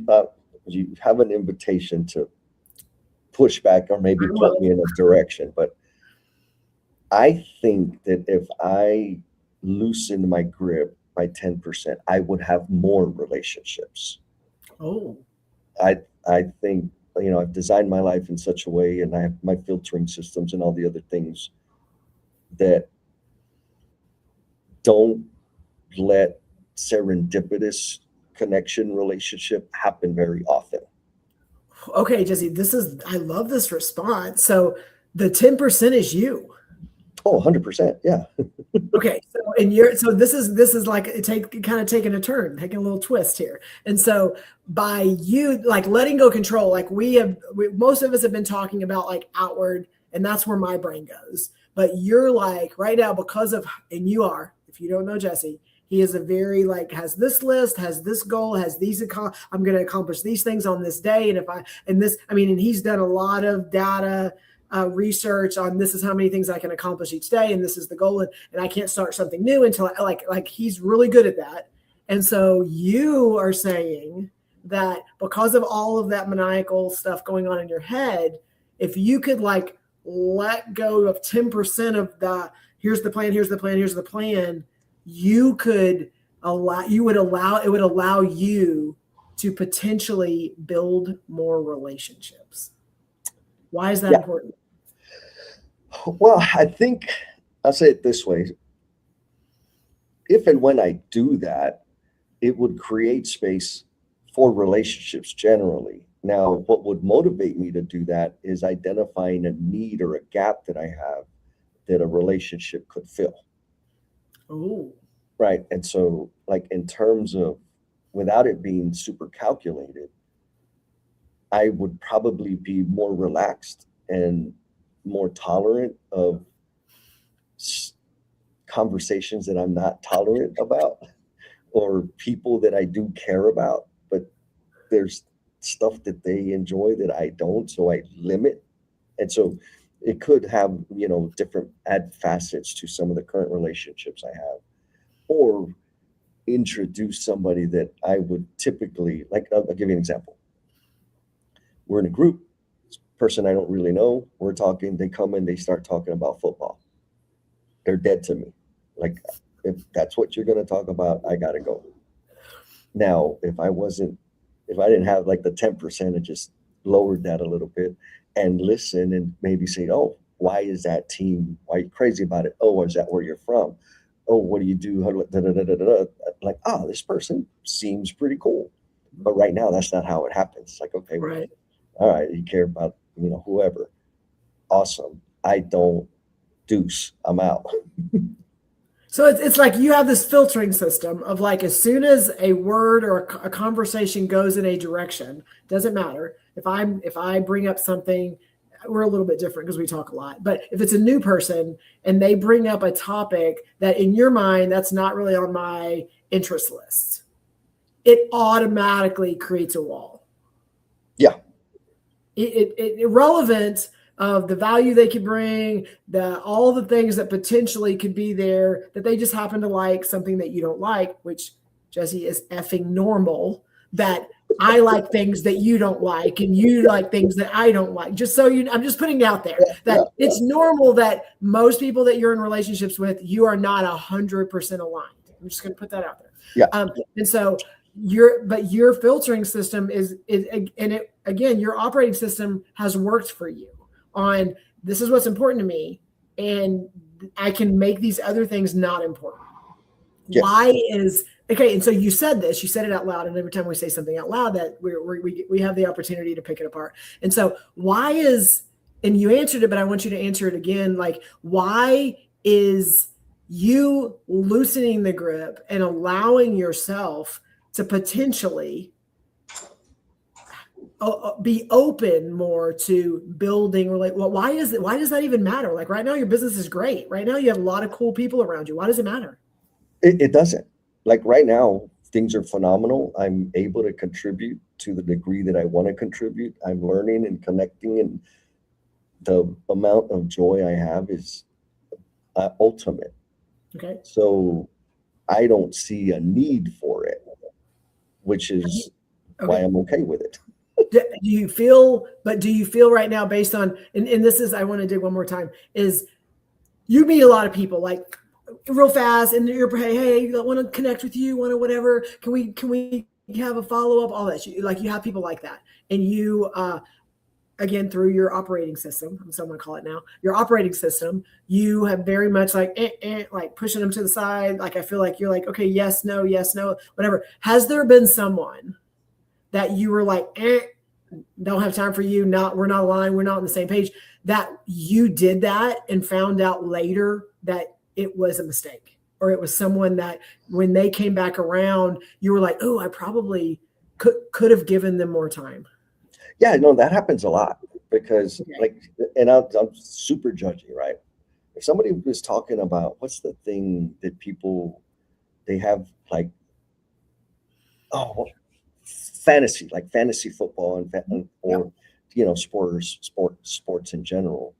you have an invitation to push back or maybe put me in a direction, but I think that if I loosened my grip by 10%, I would have more relationships. Oh, I think, I've designed my life in such a way, and I have my filtering systems and all the other things that don't let serendipitous connection relationship happen very often. Okay, Jesse, I love this response. So the 10% is you. Oh, 100%. Yeah. Okay. So this is like kind of taking a turn, taking a little twist here. And so by you like letting go control, like most of us have been talking about like outward And that's where my brain goes. But you're like right now, because of, and you are, if you don't know Jesse, he is a very like, has this list, has this goal, has these, I'm going to accomplish these things on this day. And he's done a lot of data research on this is how many things I can accomplish each day. And this is the goal. And I can't start something new until like he's really good at that. And so you are saying that because of all of that maniacal stuff going on in your head, if you could like let go of 10% of the, here's the plan, here's the plan, here's the plan, it would allow you to potentially build more relationships. Why is that important? Well, I think I'll say it this way. If and when I do that, it would create space for relationships generally. Now, what would motivate me to do that is identifying a need or a gap that I have that a relationship could fill. Oh, right. And so, like, in terms of without it being super calculated, I would probably be more relaxed and more tolerant of conversations that I'm not tolerant about or people that I do care about, but there's stuff that they enjoy that I don't, so I limit. And so it could have, different add facets to some of the current relationships I have, or introduce somebody that I would typically, like, I'll give you an example. We're in a group, person I don't really know, we're talking, they come in, they start talking about football. They're dead to me. Like, if that's what you're going to talk about, I got to go. Now, if I didn't have like the 10% and just lowered that a little bit and listen and maybe say, oh, why is that team? Why are you crazy about it? Oh, is that where you're from? Oh, what do you do? Like, this person seems pretty cool. But right now, that's not how it happens. Like, okay, right. All right, you care about, whoever. Awesome. I don't. Deuce. I'm out. So it's like you have this filtering system of like, as soon as a word or a conversation goes in a direction, doesn't matter. If I bring up something, we're a little bit different because we talk a lot, but if it's a new person and they bring up a topic that in your mind, that's not really on my interest list, it automatically creates a wall. Yeah. It irrelevant of the value they could bring, all the things that potentially could be there, that they just happen to like something that you don't like, which, Jesse, is effing normal, that I like things that you don't like and you like things that I don't like. Just so I'm just putting it out there that it's normal that most people that you're in relationships with, you are not 100% aligned. I'm just going to put that out there. Yeah. And so your filtering system your operating system has worked for you on, this is what's important to me, and I can make these other things not important. Yes. And so you said it out loud, and every time we say something out loud, that we have the opportunity to pick it apart. And so and you answered it, but I want you to answer it again. Like, why is you loosening the grip and allowing yourself to potentially be open more to building why does that even matter? Like, right now your business is great. Right now you have a lot of cool people around you. Why does it matter? It doesn't. Like, right now things are phenomenal. I'm able to contribute to the degree that I want to contribute. I'm learning and connecting, and the amount of joy I have is ultimate. Okay. So I don't see a need for it, which is why I'm okay with it. Do you feel right now, based on, and this is, I want to dig one more time, is you meet a lot of people like real fast, and you're, hey, I want to connect with you, want to whatever, can we have a follow-up, all that. You have people like that, and you again, through your operating system, I'm going to call it now, your operating system, you have very much like pushing them to the side. Like, I feel like you're like, okay, yes, no, whatever. Has there been someone that you were like, don't have time for you, we're not aligned, we're not on the same page, that you did that and found out later that it was a mistake, or it was someone that when they came back around, you were like, oh, I probably could have given them more time? Yeah, no, that happens a lot. because Okay. like, and I'm super judgy, right? If somebody was talking about what's the thing that people they have like, oh, fantasy, like fantasy football Yeah. or sports in general.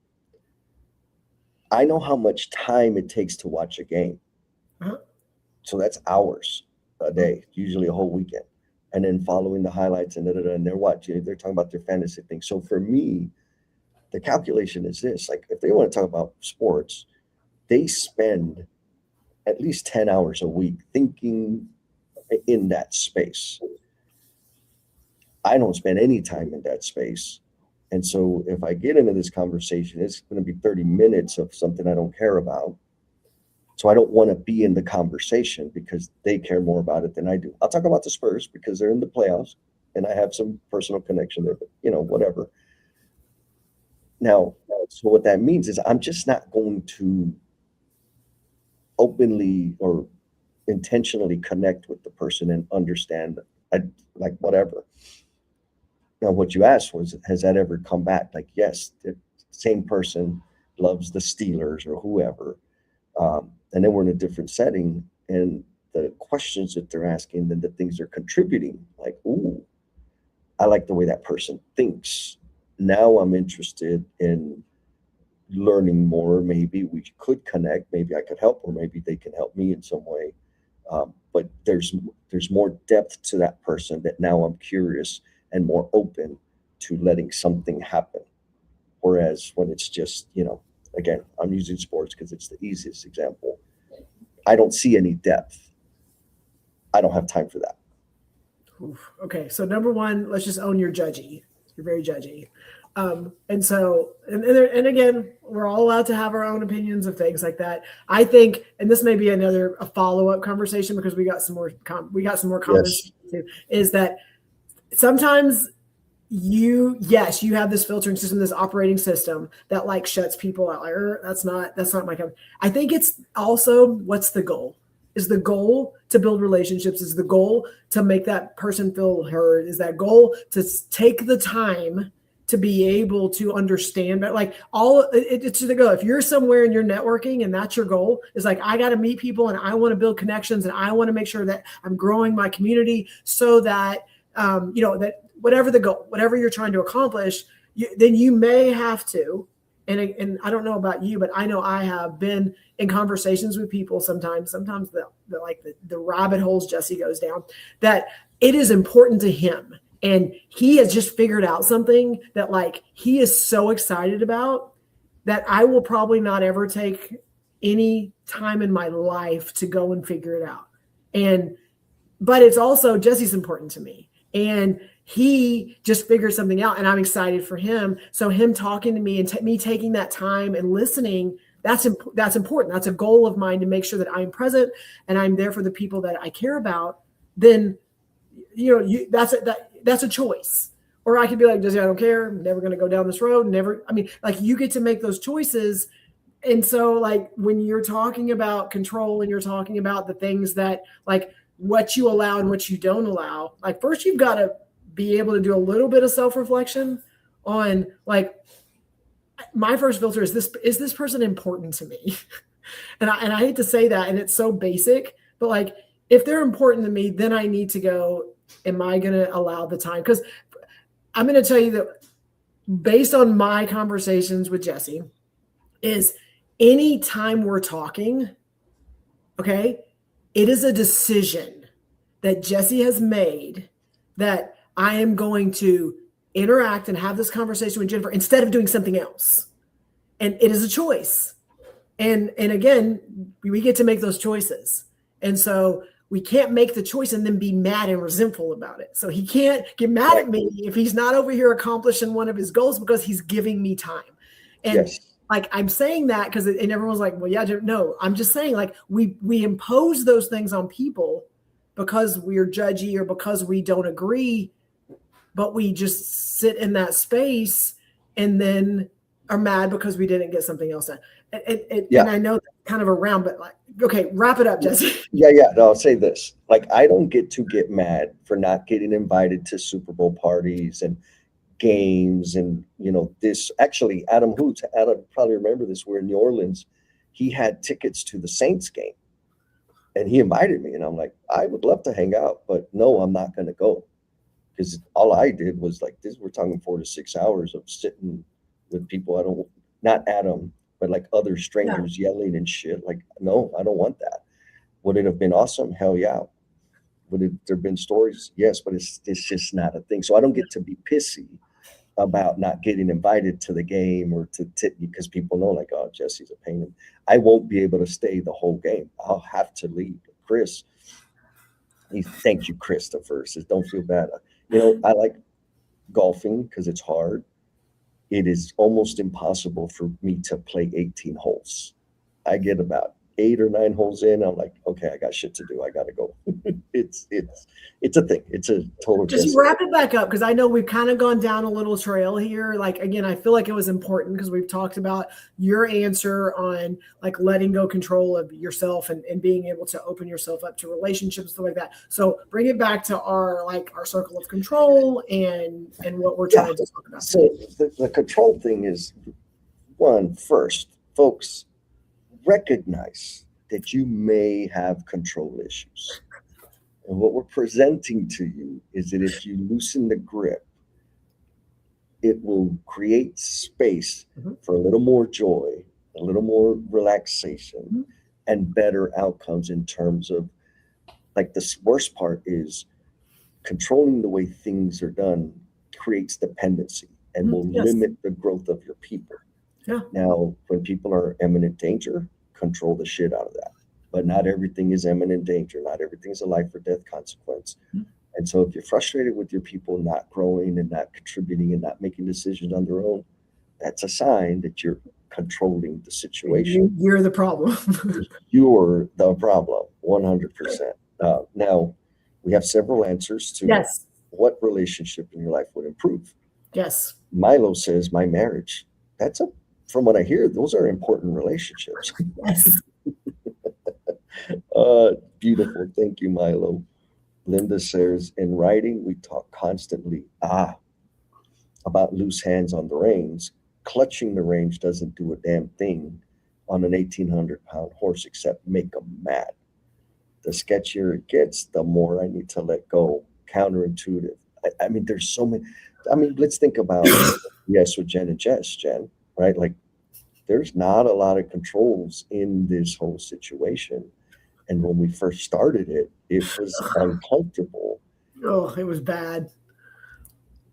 I know how much time it takes to watch a game. Uh-huh. So that's hours a day, usually a whole weekend. And then following the highlights and and they're watching, they're talking about their fantasy thing. So for me, the calculation is this: like, if they want to talk about sports, they spend at least 10 hours a week thinking in that space. I don't spend any time in that space. And so if I get into this conversation, it's going to be 30 minutes of something I don't care about. So I don't want to be in the conversation because they care more about it than I do. I'll talk about the Spurs because they're in the playoffs and I have some personal connection there, but whatever. Now, so what that means is I'm just not going to openly or intentionally connect with the person and understand, I, like, whatever. Now, what you asked was, has that ever come back? Like, yes, the same person loves the Steelers or whoever, and then we're in a different setting, and the questions that they're asking and the things they're contributing, like, ooh, I like the way that person thinks. Now I'm interested in learning more. Maybe we could connect. Maybe I could help, or maybe they can help me in some way. But there's more depth to that person that now I'm curious and more open to letting something happen. Whereas when it's just, again, I'm using sports because it's the easiest example. I don't see any depth. I don't have time for that. Oof. Okay, so number one, let's just own your judgy. You're very judgy. And so, and again, we're all allowed to have our own opinions of things like that. I think, and this may be a follow up conversation because we got some more comments Yes. too, is that sometimes yes, you have this filtering system, this operating system that like shuts people out. Like, that's not my company. I think it's also, what's the goal? Is the goal to build relationships? Is the goal to make that person feel heard? Is that goal to take the time to be able to understand? But like it's the goal. If you're somewhere and you're networking and that's your goal, is like, I got to meet people and I want to build connections and I want to make sure that I'm growing my community so that that whatever the goal, whatever you're trying to accomplish, then you may have to. And I don't know about you, but I know I have been in conversations with people sometimes the rabbit holes Jesse goes down, that it is important to him. And he has just figured out something that like he is so excited about that I will probably not ever take any time in my life to go and figure it out. But it's also, Jesse's important to me. And he just figured something out and I'm excited for him. So him talking to me and me taking that time and listening, that's important. That's a goal of mine, to make sure that I'm present and I'm there for the people that I care about. Then, that's a choice. Or I could be like, Jesse, I don't care. I'm never going to go down this road. Like, you get to make those choices. And so like when you're talking about control and you're talking about the things that like what you allow and what you don't allow, like first you've got to be able to do a little bit of self-reflection on like, my first filter is this person important to me? and I hate to say that, and it's so basic, but like if they're important to me, then I need to go, am I going to allow the time? Because I'm going to tell you that based on my conversations with Jesse, is any time we're talking, okay, it is a decision that Jesse has made that I am going to interact and have this conversation with Jennifer instead of doing something else. And it is a choice. And again, we get to make those choices. And so we can't make the choice and then be mad and resentful about it. So he can't get mad at me if he's not over here accomplishing one of his goals because he's giving me time. And Yes. like, I'm saying that because and everyone's like, well, yeah, no, I'm just saying like we impose those things on people because we're judgy or because we don't agree, but we just sit in that space and then are mad because we didn't get something else done. And I know that's kind of around, but like, okay, wrap it up, Jesse. Yeah. No, I'll say this. Like, I don't get mad for not getting invited to Super Bowl parties and games and this. Actually, Adam Hoots, Adam probably remember this. We're in New Orleans. He had tickets to the Saints game, and he invited me, and I'm like, I would love to hang out, but no, I'm not going to go, because all I did was like this. We're talking 4 to 6 hours of sitting with people I don't, not Adam, but like other strangers yelling and shit. Like, no, I don't want that. Would it have been awesome? Hell yeah. Would there have been stories? Yes, but it's just not a thing. So I don't get to be pissy about not getting invited to the game or to because people know, like, oh, Jesse's a pain. I won't be able to stay the whole game. I'll have to leave. Chris, thank you, Christopher. Says, don't feel bad. I like golfing because it's hard. It is almost impossible for me to play 18 holes. I get about 8 or 9 holes in. I'm like, okay, I got shit to do. I got to go. It's a thing. It's a total. Just wrap it back up, because I know we've kind of gone down a little trail here. Like, again, I feel like it was important because we've talked about your answer on like letting go control of yourself and being able to open yourself up to relationships, stuff like that. So bring it back to our circle of control and what we're trying to talk about. So the control thing is first, folks, recognize that you may have control issues. And what we're presenting to you is that if you loosen the grip, it will create space for a little more joy, a little more relaxation, and better outcomes in terms of, like, the worst part is controlling the way things are done creates dependency and will limit the growth of your people. Yeah. Now, when people are imminent danger, control the shit out of that. But not everything is imminent danger. Not everything is a life or death consequence. And so if you're frustrated with your people not growing and not contributing and not making decisions on their own, that's a sign that you're controlling the situation. You're the problem. You're the problem, 100%. Now, we have several answers to what relationship in your life would improve. Yes. Milo says, my marriage. From what I hear, those are important relationships. Yes. Beautiful. Thank you, Milo. Linda says, in writing, we talk constantly about loose hands on the reins. Clutching the reins doesn't do a damn thing on an 1,800-pound horse except make them mad. The sketchier it gets, the more I need to let go. Counterintuitive. I mean, there's so many. I mean, let's think about yes with Jen and Jess, Jen, right? Like, there's not a lot of controls in this whole situation. And when we first started it, it was uncomfortable. Oh, it was bad.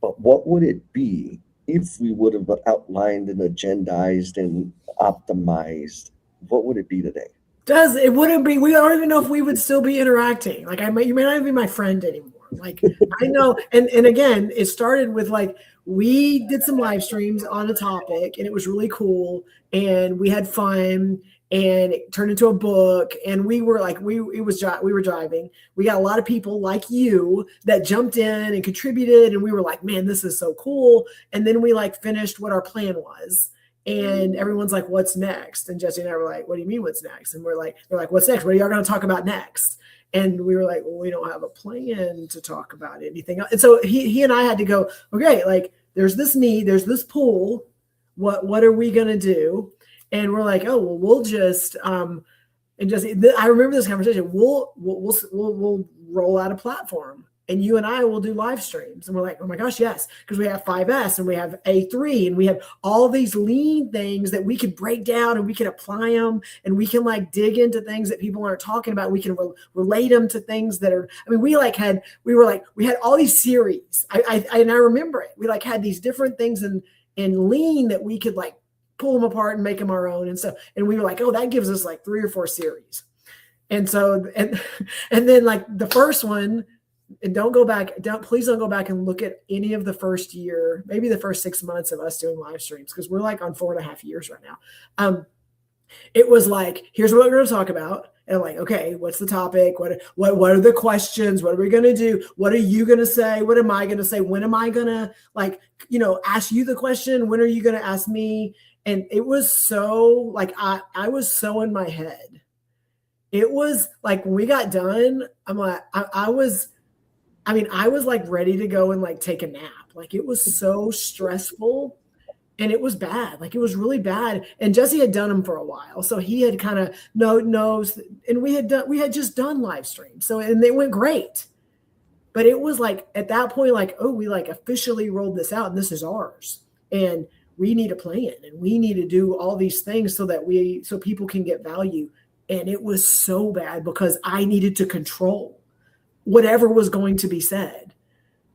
But what would it be if we would have outlined and agendized and optimized? What would it be today? It wouldn't be. We don't even know if we would still be interacting. Like, you may not even be my friend anymore. Like, I know. And again, it started with, like, we did some live streams on a topic, and it was really cool, and we had fun, and it turned into a book, and we were like, we were driving. We got a lot of people like you that jumped in and contributed, and we were like, man, this is so cool. And then we like finished what our plan was. And everyone's like, what's next? And Jesse and I were like, what do you mean what's next? And they're like, what's next? What are y'all going to talk about next? And we were like, well, we don't have a plan to talk about anything else. And so he and I had to go, okay, like, there's this need, there's this pool. What are we going to do? And we're like, oh, well, we'll just, and Jesse, I remember this conversation. We'll roll out a platform, and you and I will do live streams. And we're like, oh my gosh, yes. Because we have 5S and we have A3 and we have all these lean things that we could break down and we can apply them, and we can like dig into things that people aren't talking about. We can relate them to things that are, I mean, we had all these series. I remember it. We like had these different things in lean that we could like pull them apart and make them our own and stuff. And we were like, oh, that gives us like 3 or 4 series. And so, and then like the first one, and please don't go back and look at any of the first year, maybe the first 6 months of us doing live streams, because we're like on 4.5 years right now. It was like, here's what we're going to talk about. And like, okay, what's the topic? What are the questions? What are we going to do? What are you going to say? What am I going to say? When am I going to ask you the question? When are you going to ask me? And it was so like, I was so in my head. It was like, when we got done, I'm like, I was like ready to go and like take a nap. Like it was so stressful and it was bad. Like it was really bad. And Jesse had done them for a while. So he had kind of knows, and we had just done live stream. So, and they went great. But it was like at that point, like, oh, we like officially rolled this out and this is ours. And we need a plan and we need to do all these things so people can get value. And it was so bad because I needed to control whatever was going to be said.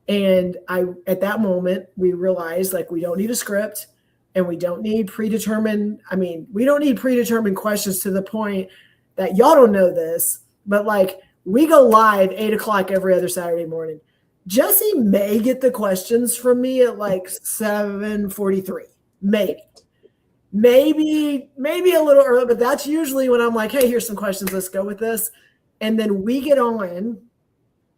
And at that moment, we realized like we don't need a script and we don't need predetermined. I mean, we don't need predetermined questions to the point that y'all don't know this, but like we go live 8:00 every other Saturday morning. Jesse may get the questions from me at like 7:43, maybe a little early, but that's usually when I'm like, hey, here's some questions. Let's go with this. And then we get on,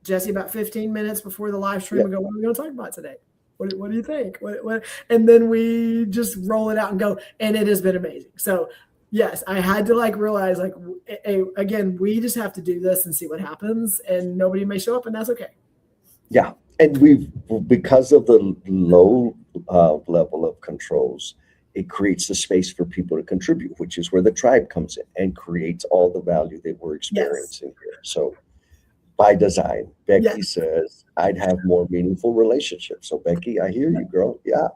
Jesse, about 15 minutes before the live stream and go, what are we going to talk about today? What do you think? What? And then we just roll it out and go. And it has been amazing. So yes, I had to like realize like, again, we just have to do this and see what happens and nobody may show up and that's okay. Yeah. And because of the low level of controls, it creates the space for people to contribute, which is where the tribe comes in and creates all the value that we're experiencing here. So by design, Becky says, I'd have more meaningful relationships. So Becky, I hear you, girl. Yeah.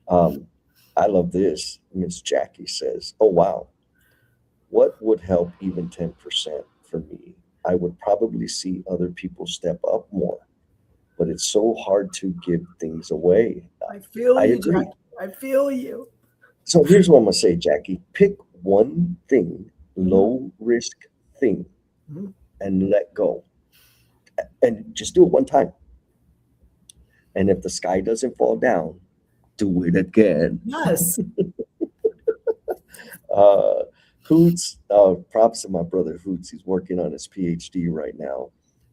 I love this. Miss Jackie says, oh, wow. What would help even 10% for me? I would probably see other people step up more, but it's so hard to give things away. I feel you, agree. Jackie. I feel you. So here's what I'm going to say, Jackie. Pick one thing, low risk thing, and let go. And just do it one time. And if the sky doesn't fall down, do it again. Yes. Hoots, props to my brother Hoots. He's working on his PhD right now.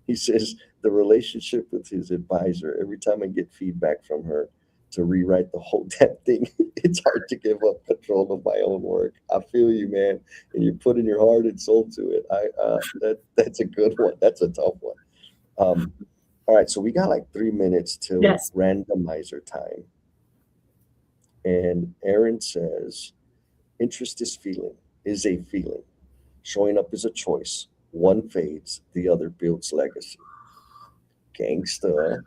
He says the relationship with his advisor, every time I get feedback from her to rewrite the whole damn thing, it's hard to give up control of my own work. I feel you, man. And you're putting your heart and soul to it. That's a good one. That's a tough one. All right, so we got like 3 minutes till randomizer time. And Aaron says, interest is a feeling. Showing up is a choice. One fades, the other builds legacy. Gangsta.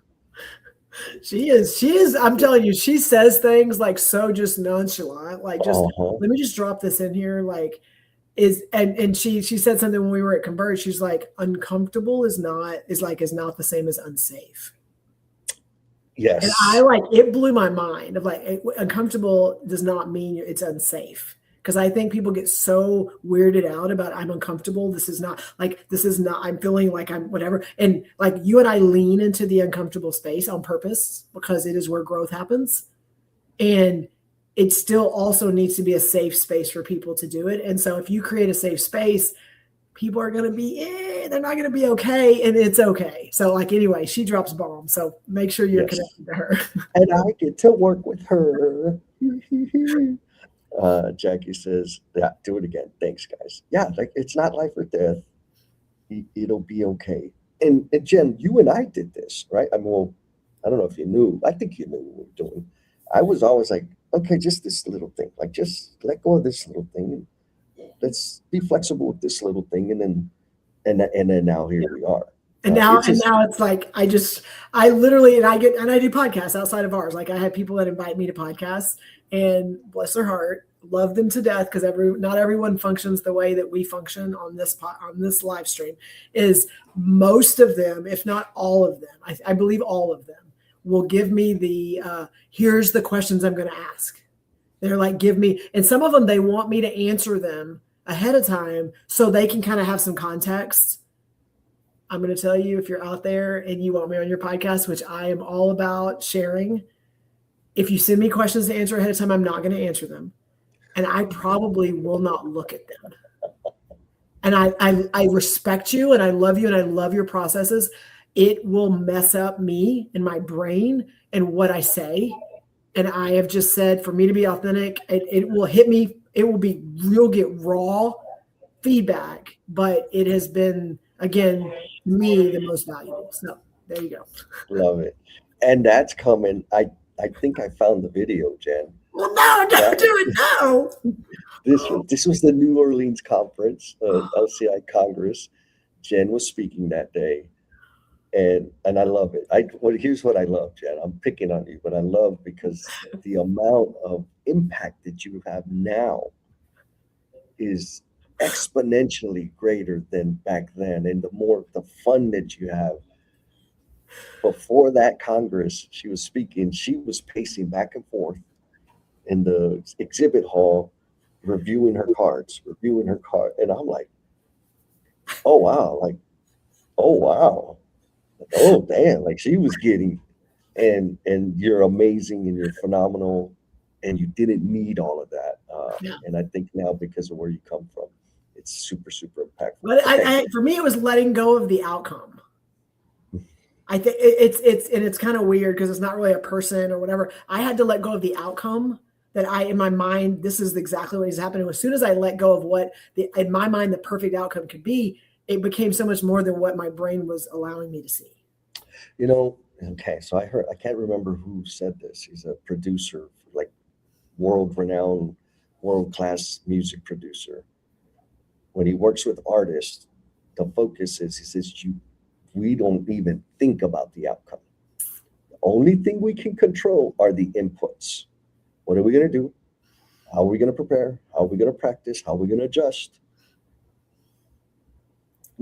She is. I'm telling you, she says things like so just nonchalant. Like just let me just drop this in here. Like and she said something when we were at Converge. She's like, uncomfortable is not the same as unsafe. Yes. And I like it blew my mind of like uncomfortable does not mean it's unsafe. Because I think people get so weirded out about I'm uncomfortable. I'm feeling like I'm whatever. And like you and I lean into the uncomfortable space on purpose because it is where growth happens. And it still also needs to be a safe space for people to do it. And so if you create a safe space, people are going to be, they're not going to be okay. And it's okay. So like, anyway, she drops bombs. So make sure you're connected to her. And I get to work with her. Jackie says, yeah, do it again. Thanks, guys. Yeah, like it's not life or death. It'll be okay. And Jen, you and I did this, right? I mean, well, I don't know if you knew. I think you knew what we were doing. I was always like, okay, just this little thing. Like, just let go of this little thing. Let's be flexible with this little thing. And then now here we are. And now it's like I do podcasts outside of ours. Like I have people that invite me to podcasts, and bless their heart, love them to death because not everyone functions the way that we function on this live stream. Is most of them, if not all of them, I believe all of them will give me the here's the questions I'm going to ask. They're like, give me, and some of them they want me to answer them ahead of time so they can kind of have some context. I'm going to tell you, if you're out there and you want me on your podcast, which I am all about sharing, if you send me questions to answer ahead of time, I'm not going to answer them. And I probably will not look at them. And I respect you and I love you and I love your processes. It will mess up me and my brain and what I say. And I have just said, for me to be authentic, it will hit me. You'll get raw feedback, but it has been, again, me the most valuable. So there you go. Love it. And that's coming. I think I found the video, Jen. Well, no, That don't do it. No. this was the New Orleans conference, LCI Congress. Jen was speaking that day, and I love it. Here's what I love, Jen. I'm picking on you, but I love because the amount of impact that you have now is exponentially greater than back then, and the fun that you have. Before that Congress, she was speaking. She was pacing back and forth in the exhibit hall, reviewing her card, and I'm like, oh wow, like, oh wow, oh damn, like she was getting, and you're amazing and you're phenomenal, and you didn't need all of that, Yeah. and I think now because of where you come from, it's super super impactful. But Okay. for me, it was letting go of the outcome. I think it's kind of weird because it's not really a person or whatever. I had to let go of the outcome that in my mind, this is exactly what is happening. As soon as I let go of what in my mind, the perfect outcome could be, it became so much more than what my brain was allowing me to see. Okay, so I can't remember who said this. He's a producer, like world renowned, world class music producer. When he works with artists, the focus is, he says, we don't even think about the outcome. The only thing we can control are the inputs. What are we going to do? How are we going to prepare? How are we going to practice? How are we going to adjust?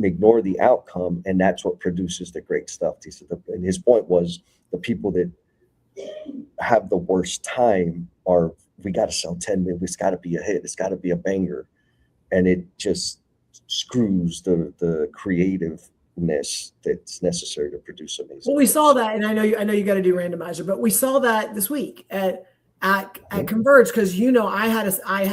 Ignore the outcome, and that's what produces the great stuff. He said, and his point was the people that have the worst time are, we got to sell 10 million. It's got to be a hit. It's got to be a banger. And it just screws the creativeness that's necessary to produce amazing. Well, we saw that, and I know you got to do randomizer, but we saw that this week at Converge because I had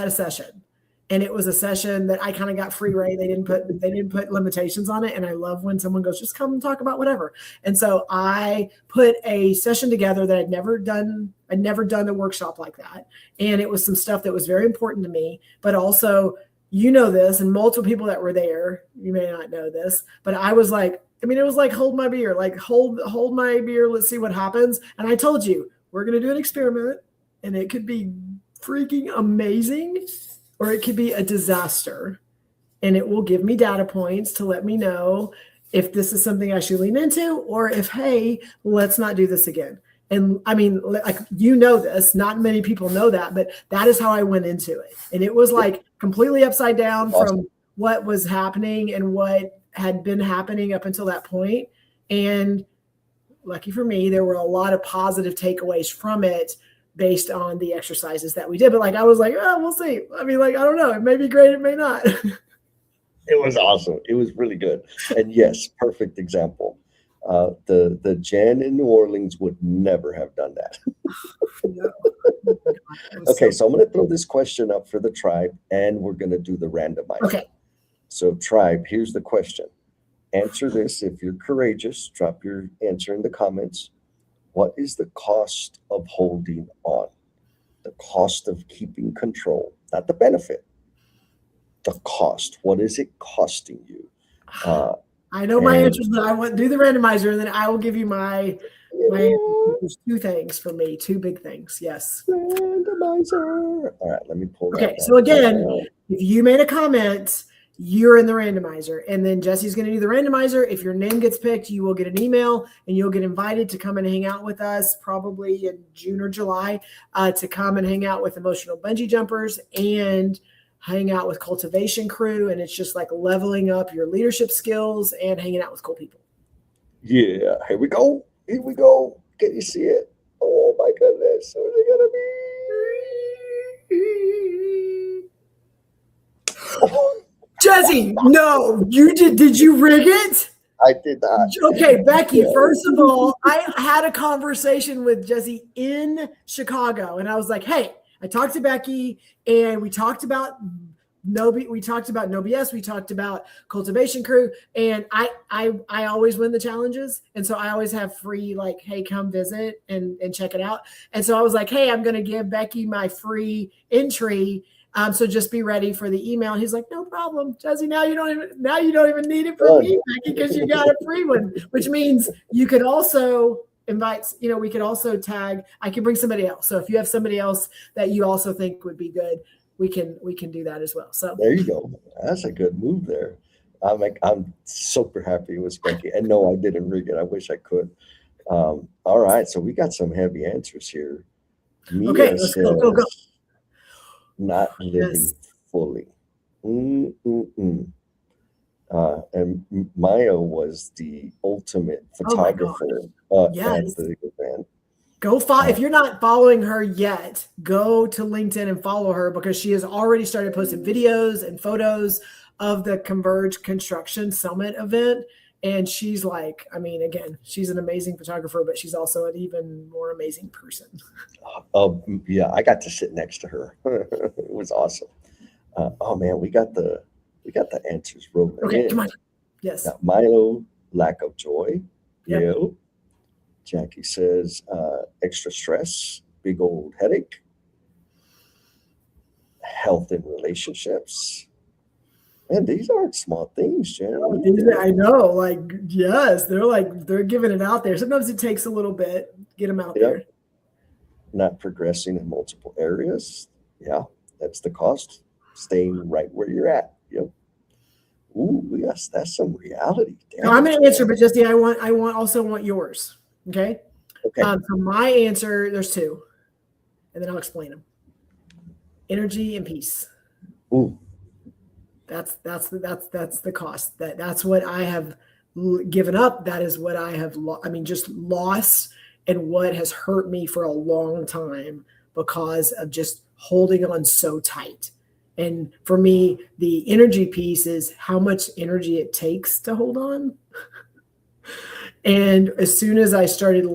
a session, and it was a session that I kind of got free reign. They didn't put limitations on it, and I love when someone goes, just come and talk about whatever. And so I put a session together that I'd never done. I'd never done a workshop like that, and it was some stuff that was very important to me, but also. This, and multiple people that were there, you may not know this, but I was like, it was like, hold my beer, like hold my beer. Let's see what happens. And I told you, we're going to do an experiment, and it could be freaking amazing, or it could be a disaster. And it will give me data points to let me know if this is something I should lean into, or if, hey, let's not do this again. And I mean, like, this, not many people know that, but that is how I went into it. And it was like completely upside down from what was happening and what had been happening up until that point. And lucky for me, there were a lot of positive takeaways from it based on the exercises that we did. But I was like, oh, we'll see. I mean, I don't know. It may be great. It may not. It was awesome. It was really good. And yes, perfect example. The Jen in New Orleans would never have done that. No. Okay, so I'm going to throw this question up for the tribe, and we're going to do the randomizer. Okay. So tribe, here's the question. Answer this if you're courageous. Drop your answer in the comments. What is the cost of holding on? The cost of keeping control, not the benefit. The cost. What is it costing you? I know my answers, but I want to do the randomizer, and then I will give you my there's two things for me, two big things. Yes. Randomizer. All right, let me pull that. Okay, so again, if you made a comment, you're in the randomizer, and then Jesse's going to do the randomizer. If your name gets picked, you will get an email, and you'll get invited to come and hang out with us, probably in June or July, to come and hang out with Emotional Bungee Jumpers and hang out with Cultivation Crew. And it's just like leveling up your leadership skills and hanging out with cool people. Yeah, here we go. Here we go. Can you see it? Oh my goodness. Who's it gonna be? Oh, Jesse, no, you did you rig it? I did not. Okay, Becky, first of all, I had a conversation with Jesse in Chicago, and I was like, hey, I talked to Becky, and we talked about No BS, we talked about Cultivation Crew, and I always win the challenges, and so I always have free, like, hey, come visit and check it out. And so I was like, hey, I'm going to give Becky my free entry, so just be ready for the email. And he's like, no problem, Jesse. Now you don't even need it from me, Becky, because you got a free one, which means you could also invites, we could also tag, I can bring somebody else. So if you have somebody else that you also think would be good, we can do that as well. So There you go. That's a good move there. I'm super happy it was Spanky. And no, I didn't rig it. I wish I could. All right, so we got some heavy answers here. okay, Mia let's go. says, not living Yes. fully. Mm-mm-mm. And Maya was the ultimate Oh my gosh. photographer at Yes. the event. Go follow. If you're not following her yet, go to LinkedIn and follow her, because she has already started posting videos and photos of the Converge Construction Summit event. And she's like, I mean, again, she's an amazing photographer, but she's also an even more amazing person. Yeah, I got to sit next to her. It was awesome. Oh man, we got the answers rolling Okay, in. come on. Yes. Got Milo, lack of joy. Yep. Yeah. Jackie says, extra stress, big old headache, health and relationships. Man, these aren't small things, Jen. I know, like, yes, they're giving it out there. Sometimes it takes a little bit, get them out there. Not progressing in multiple areas. Yeah, that's the cost. Staying right where you're at. Yep. Ooh, yes, that's some reality. Now, I'm going to answer, but Jesse, I also want yours. Okay. Okay. So my answer, there's two, and then I'll explain them. Energy and peace. Ooh. That's the cost. That's what I have given up. That is what I have, just lost, and what has hurt me for a long time because of just holding on so tight. And for me, the energy piece is how much energy it takes to hold on. And as soon as I started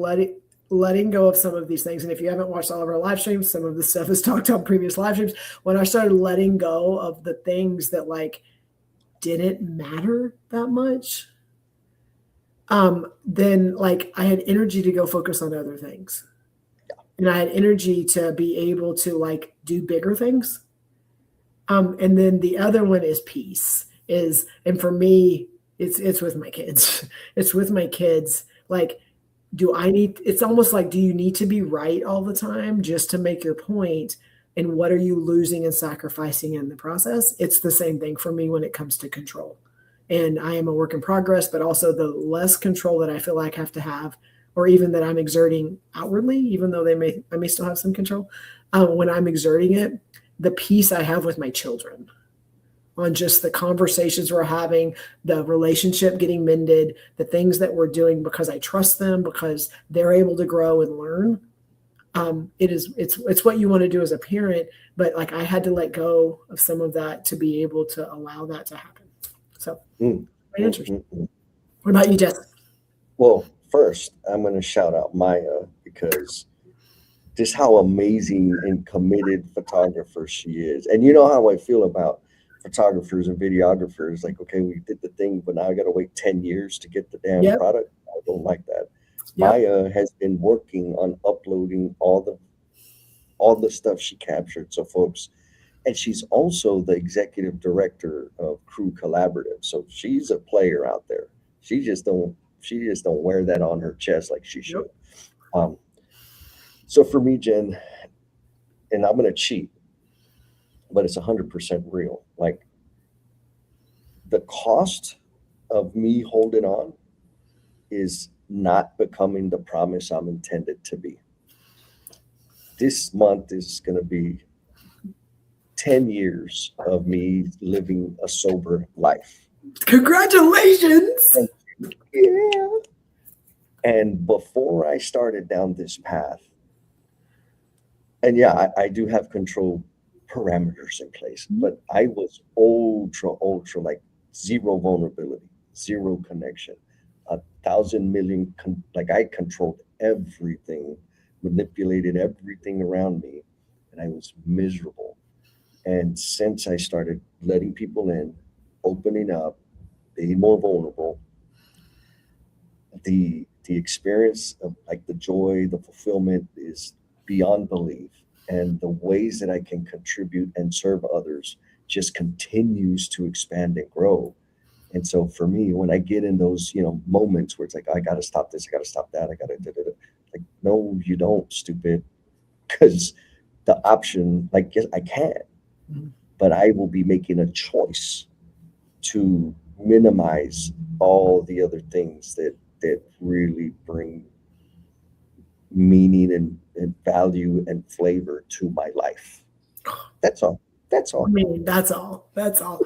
letting go of some of these things, and if you haven't watched all of our live streams, some of the stuff is talked on previous live streams, when I started letting go of the things that like didn't matter that much, then like I had energy to go focus on other things. And I had energy to be able to like do bigger things. And then the other one is peace. And for me, it's with my kids. It's with my kids. Like, it's almost like, do you need to be right all the time just to make your point? And what are you losing and sacrificing in the process? It's the same thing for me when it comes to control. And I am a work in progress, but also the less control that I feel like I have to have, or even that I'm exerting outwardly, even though I may still have some control, when I'm exerting it, the peace I have with my children on just the conversations we're having, the relationship getting mended, the things that we're doing because I trust them, because they're able to grow and learn. It's what you want to do as a parent, but like I had to let go of some of that to be able to allow that to happen. So my answers. What about you, Jess? Well, first, I'm going to shout out Maya, because just how amazing and committed photographer she is. And you know how I feel about photographers and videographers. Like, okay, we did the thing, but now I got to wait 10 years to get the damn product. I don't like that. Maya has been working on uploading all the stuff she captured. So folks, and she's also the executive director of Crew Collaborative. So she's a player out there. She just don't wear that on her chest like she should. So for me, Jen, and I'm going to cheat, but it's 100% real. Like, the cost of me holding on is not becoming the promise I'm intended to be. This month is going to be 10 years of me living a sober life. Congratulations. Thank you. Yeah. And before I started down this path, and yeah, I do have control parameters in place, but I was ultra, like zero vulnerability, zero connection, 1,000 million, like I controlled everything, manipulated everything around me, and I was miserable. And since I started letting people in, opening up, being more vulnerable, the experience of like the joy, the fulfillment is beyond belief. And the ways that I can contribute and serve others just continues to expand and grow. And so for me, when I get in those, moments where it's like, I got to stop this, I got to stop that, I got to, like, no, you don't, stupid. Because the option, like, yes, I can, Mhm. but I will be making a choice to minimize all the other things that really bring meaning and value and flavor to my life. That's all. That's I all. mean, that's all. That's all.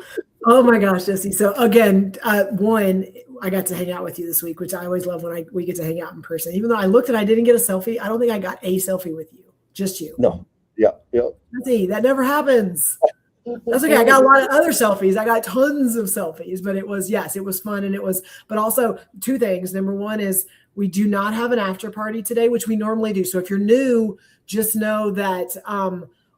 Oh my gosh, Jesse. So again, one, I got to hang out with you this week, which I always love when we get to hang out in person. Even though I looked and I didn't get a selfie, I don't think I got a selfie with you, just you. No. Yeah. Yeah. Jesse, that never happens. That's okay. I got a lot of other selfies. I got tons of selfies, but it was, yes, it was fun. And it was, but also two things. Number one is we do not have an after party today, which we normally do. So if you're new, just know that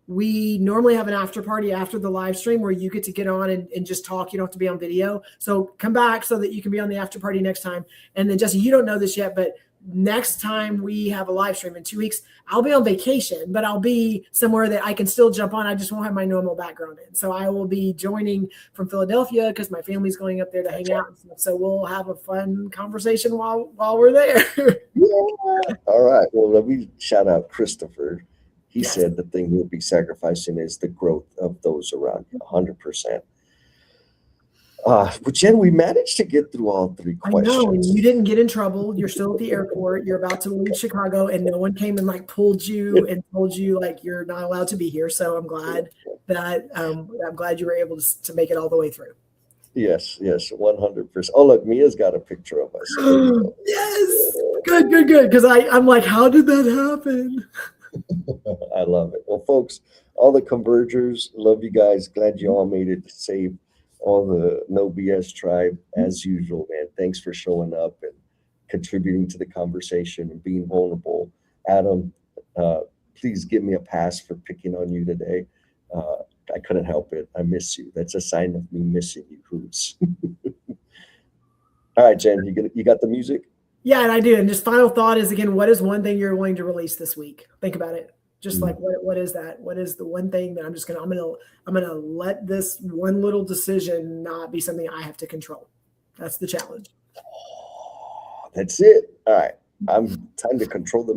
we normally have an after party after the live stream where you get to get on and just talk. You don't have to be on video. So come back so that you can be on the after party next time. And then Jesse, you don't know this yet, but next time we have a live stream in 2 weeks, I'll be on vacation, but I'll be somewhere that I can still jump on. I just won't have my normal background in. So I will be joining from Philadelphia because my family's going up there to hang out. So we'll have a fun conversation while we're there. Yeah. All right. Well, let me shout out Christopher. He Yes. said the thing we'll be sacrificing is the growth of those around you, 100%. But Jen, we managed to get through all three I know, and questions. you didn't get in trouble. You're still at the airport. You're about to leave Chicago, and no one came and like pulled you and told you like you're not allowed to be here. So I'm glad that I'm glad you were able to make it all the way through. Yes, 100%. Oh, look, Mia's got a picture of us. So there you go. Yes, good. Because I'm like, how did that happen? I love it. Well, folks, all the convergers, love you guys. Glad you all made it safe. All the No BS tribe, as usual, man. Thanks for showing up and contributing to the conversation and being vulnerable. Adam, please give me a pass for picking on you today. I couldn't help it. I miss you. That's a sign of me missing you, Hoots. All right, Jen, you got the music? Yeah, and I do. And just final thought is again, what is one thing you're willing to release this week? Think about it. Just like what is that? What is the one thing that I'm gonna let this one little decision not be something I have to control? That's the challenge. That's it. All right. I'm time to control the music.